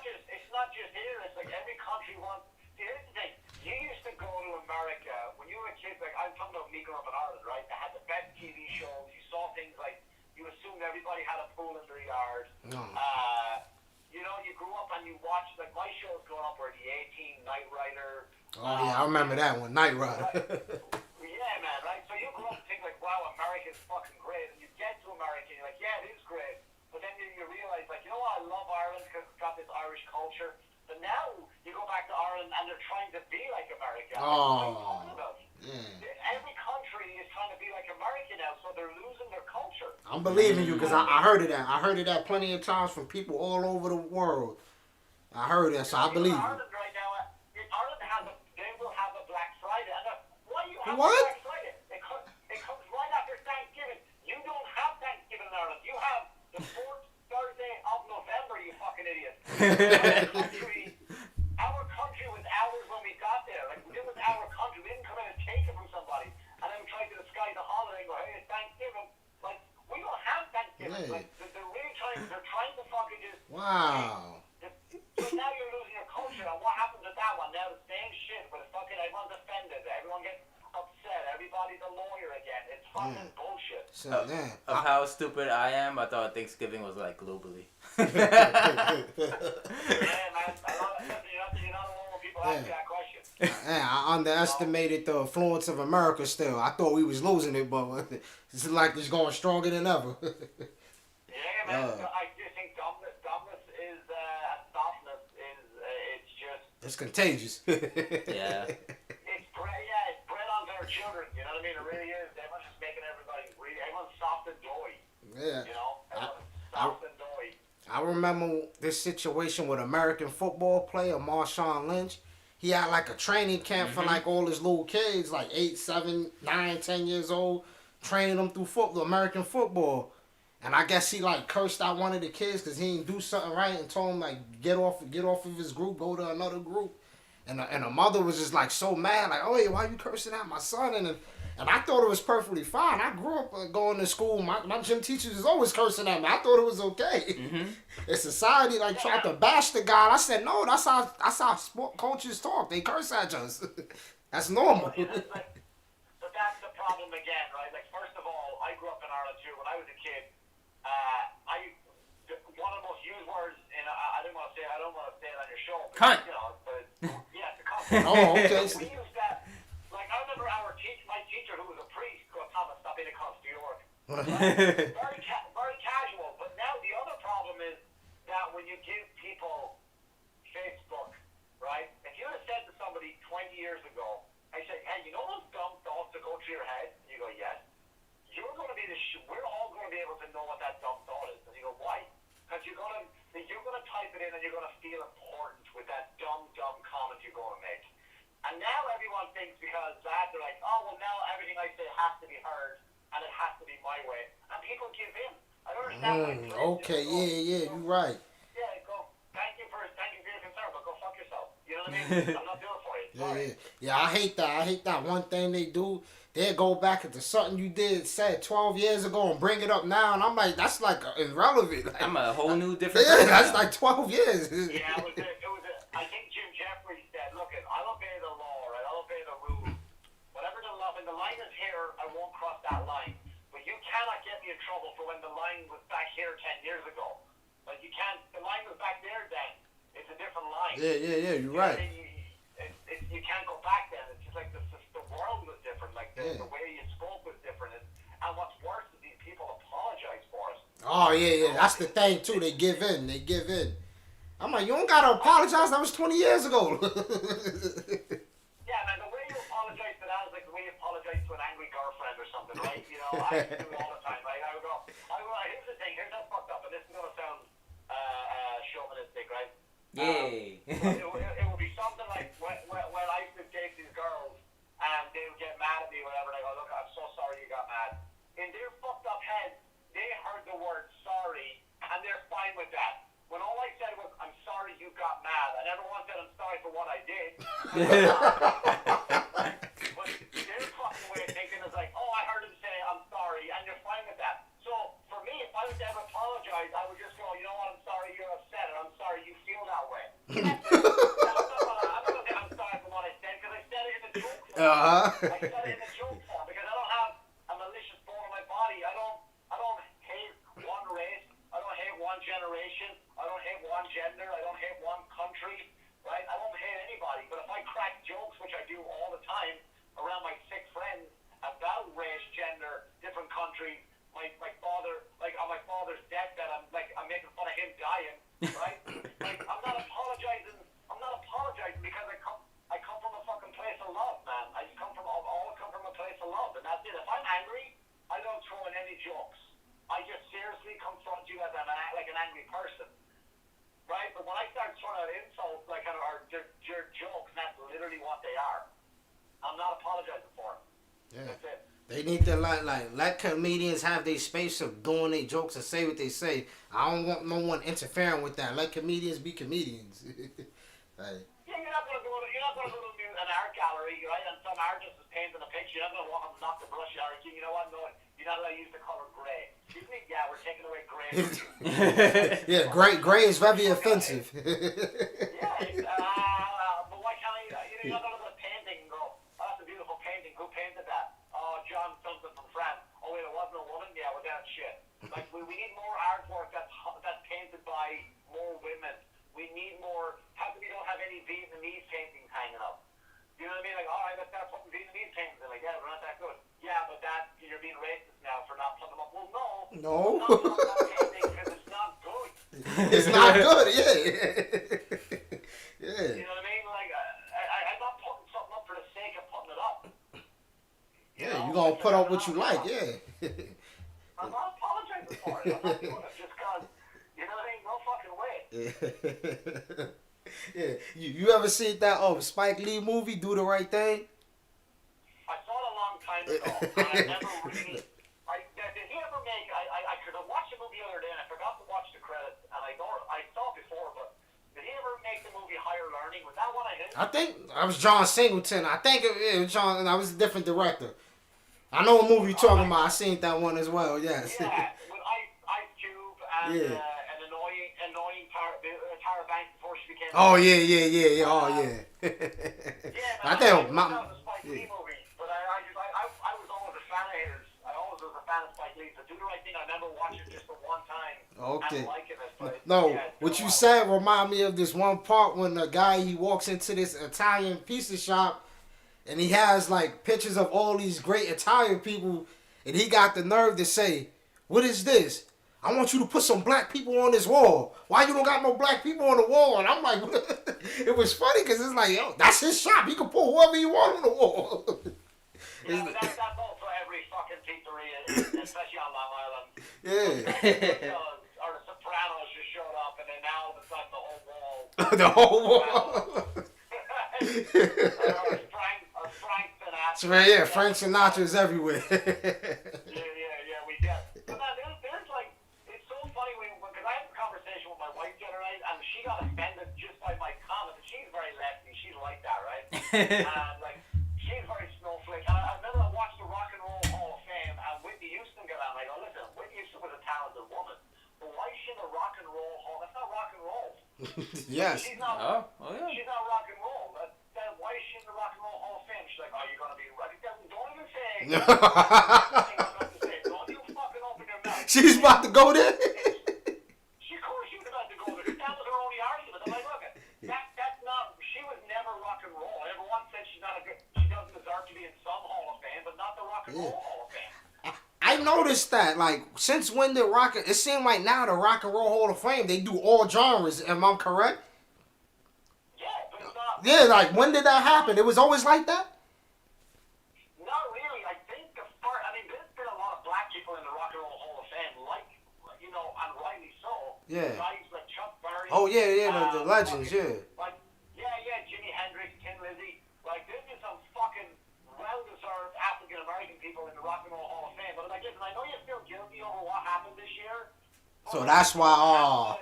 just here. It's like every country wants. See, here's the thing. You used to go to America when you were a kid. Like, I'm talking about me growing up in Ireland, right? They had the best TV shows. You saw things like, you assumed everybody had a pool in their yard. You know, you grew up and you watched, like, my shows growing up were the A-Team, Knight Rider. Oh yeah, I remember that one, Knight Rider. Yeah, man, right? So you grew up and think like, wow, America's fucking great. And you get to America and you're like, yeah, it is great. But then you realize, like, you know what, I love Ireland because it's got this Irish culture. But now you go back to Ireland and they're trying to be like America. Oh. Every country is trying to be like America now, so they're losing their culture. I'm believing you because I heard of that. I heard of that plenty of times from people all over the world. I heard that, so I believe you. Ireland right now, Ireland will have a Black Friday. And why do you have What? a Black Friday? It comes right after Thanksgiving. You don't have Thanksgiving in Ireland. You have the 4th Thursday of November, you fucking idiot. Our country was ours when we got there. Like, it was our country. We didn't come in and take it from somebody. And then we tried to disguise the holiday and go, hey, it's Thanksgiving. Like, we don't have Thanksgiving. Yeah. Like, they're really trying to fucking just... Wow. So now you're losing your culture. And what happens with that one? Now the same shit, but it's fucking everyone's offended. Everyone gets upset. Everybody's a lawyer again. It's fucking bullshit. So, of how stupid I am, I thought Thanksgiving was like globally. Yeah, man. You're not alone when people ask you that question. I underestimated the influence of America still. I thought we was losing it, but it's like it's going stronger than ever. Yeah, man. I just think dumbness is, softness is, it's just... It's contagious. Yeah. It's bred on their children, you know what I mean? It really is. Everyone's just making everyone's soft and doughy. Yeah. You know? Everyone's soft and doughy. I remember this situation with American football player Marshawn Lynch. He had like a training camp for like all his little kids, like 8, 7, 9, 10 years old, training them through football, American football. And I guess he like cursed out one of the kids because he didn't do something right and told him like get off of his group, go to another group. And the mother was just like so mad, like, oh, yeah, why you cursing at my son? And I thought it was perfectly fine. I grew up going to school. My gym teachers was always cursing at me. I thought it was okay. Mm-hmm. And society like tried to bash the guy. I said, no, that's how sport coaches talk. They curse at us. That's normal. But that's the problem again, right? Like, first of all, I grew up in Ireland too. When I was a kid, one of the most used words, and I don't want to say it on your show. Cunt. You know, but yeah, it's a cunt. Oh, okay. We use that. Like, I remember my teacher, who was a priest, goes, Thomas, stop being a cunt to York. Very casual. But now the other problem is that when you give people Facebook, right? If you had said to somebody 20 years ago, I said, hey, you know those dumb thoughts that go through your head? And you go, yes. You're going to be we're all going to be able to know what that dumb thought is. And you go, why? Because you're going to type it in and you're going to feel important with that dumb comment you're going to make. And now everyone thinks because of that, they're like, oh, well, now everything I say has to be heard and it has to be my way. And people give in. I don't understand why. Okay, yeah, you're right. Yeah, go, thank you for your concern, but go fuck yourself. You know what I mean? I'm not doing it for you. Yeah, I hate that. One thing they do, they'll go back into something you said 12 years ago and bring it up now, and I'm like, that's like irrelevant. Like, I'm a whole new different. Yeah, that's like 12 years. Yeah, I think Jim Jeffries said, look, I'll obey the law, right? I'll obey the rules. Whatever the law, when the line is here, I won't cross that line. But you cannot get me in trouble for when the line was back here 10 years ago. Like, you can't, the line was back there then. It's a different line. Yeah, you're right. You can't go back then. It's just like the world was different. Like the way you spoke was different. And what's worse is these people apologize for us. Oh yeah. That's the thing too. They give in. I'm like, you don't gotta apologize. That was 20 years ago. Yeah, man. The way you apologize to that is like the way you apologize to an angry girlfriend or something, right? You know, I do it all the time. Right? I would go. Here's the thing. Here's how fucked up, and this is gonna sound chauvinistic, right? Yay. It would be something like when I used to date these girls and they would get mad at me or whatever, and I go, look, I'm so sorry you got mad. In their fucked up head, they heard the word sorry and they're fine with that. When all I said was, I'm sorry you got mad, I never once said I'm sorry for what I did. But their fucking way of thinking is like, oh, I heard him say I'm sorry, and you're fine with that. So for me, if I was to ever apologize, I would just go, you know what, I'm sorry you're upset, and I'm sorry you feel that way. I'm not going to say I'm sorry for what I said, because I said it in the joke form. I said it in the joke form, because I don't have a malicious bone in my body. I don't hate one race. I don't hate one generation. I don't hate one gender. I don't hate one country. Right? I don't hate anybody. But if I crack jokes, which I do all the time, around my sick friends about race, gender, different countries, my father, like on my father's deathbed, I'm making fun of him dying, right? Like I'm not apologizing because I come from a fucking place of love, man. I just come from a place of love, and that's it. If I'm angry, I don't throw in any jokes. I just seriously confront you as like an angry person, right? But when I start throwing out insults, like or jokes, that's literally what they are. I'm not apologizing for them. Yeah. That's it. They need to let comedians have their space of doing their jokes and say what they say. I don't want no one interfering with that. Let comedians be comedians. Like, yeah, you're not gonna go to an art gallery, right? And some artist is painting a picture. You're not gonna walk up and knock the brush out. You know what? No, you're not allowed to use the color gray. Excuse me? Yeah, we're taking away gray. Yeah, gray is very offensive. Yeah, but why can't I? You're not gonna look at a painting and go, "Oh, that's a beautiful painting. Who painted that?" Oh, John something from France. Oh wait, it wasn't a woman. Yeah, well that's shit. Like we need more artwork that's painted by more women. We need more. How come we don't have any Vietnamese paintings hanging up? You know what I mean? Like, all right, let's start putting Vietnamese paintings in. Like, yeah, we're not that good. Yeah, but you're being racist now for not putting them up. Well, no. I'm not putting up painting because it's not good. It's not good. Yeah. Yeah. You know what I mean? Like, I'm not putting something up for the sake of putting it up. Yeah, you're going to put up what you like, yeah. I'm not apologizing for it. I'm not doing it just because, you know what I mean? No fucking way. Yeah. You ever seen that Spike Lee movie, Do the Right Thing? I saw it a long time ago, and I never really... did he ever make... I could have watched the movie the other day, and I forgot to watch the credits, and I saw it before, but did he ever make the movie Higher Learning? Was that one I hit? I think that was John Singleton. I think it was John. I was a different director. I know what movie you're talking about. I seen that one as well. Yes. Yeah, with Ice Cube and an annoying Tara Banks before she became. Oh yeah. Oh yeah. Yeah, I think that was a Spike Lee movie, but I was always a fan of his. I always was a fan of Spike Lee. So Do the Right Thing, I remember watching just the one time. Okay. And liking it, but no, yeah, what you said remind me of this one part when the guy he walks into this Italian pizza shop, and he has like pictures of all these great Italian people, and he got the nerve to say, "What is this? I want you to put some black people on this wall. Why you don't got no black people on the wall?" And I'm like, it was funny because it's like, yo, that's his shop. He can put whoever he want on the wall. Yeah, but that's also every fucking pizzeria, especially on Long Island. Yeah. Or the Sopranos just showed up, and then now it's like the whole wall. The whole wall. Frank Sinatra. Yeah, Frank Sinatra's everywhere. Yeah, we get it. But there's like, it's so funny because I had a conversation with my wife the other night, and she got offended just by my comments. She's very lefty, she's like that, right? And like, she's very snowflake. And I remember I watched the Rock and Roll Hall of Fame, and Whitney Houston got on. I go, listen, Whitney Houston was a talented woman, but why is she in the Rock and Roll Hall? That's not rock and roll. Yes. She's not. Oh yeah. She's not rock and roll. Why is she in the Rock and Roll Hall of Fame? She's like, are you gonna be ready? Don't even say. Don't you fucking open your mouth. She's about to go there. She was about to go there. That was her only argument. I'm like, look, that's not. She was never rock and roll. Everyone said she doesn't deserve to be in some Hall of Fame, but not the Rock and Roll Hall of Fame. I noticed that, like, since when it seemed like now the Rock and Roll Hall of Fame, they do all genres. Am I correct? Yeah, but it's not. Yeah, like, when did that happen? It was always like that? Not really. I think there's been a lot of black people in the Rock and Roll Hall of Fame, and rightly so. Yeah. Guys like Chuck Berry. Oh, yeah, the legends, yeah. Like, Jimi Hendrix, Tin Lizzy. Like, there's been some fucking well-deserved African-American people in the Rock and Roll Hall of Fame. But like, listen, I know you feel guilty over what happened this year. So that's why,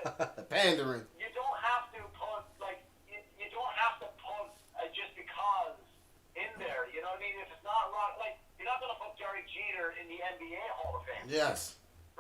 pandering. You don't have to put, you don't have to put just because in there. You know what I mean? If it's not rock, like, you're not going to put Derek Jeter in the NBA Hall of Fame. Yes.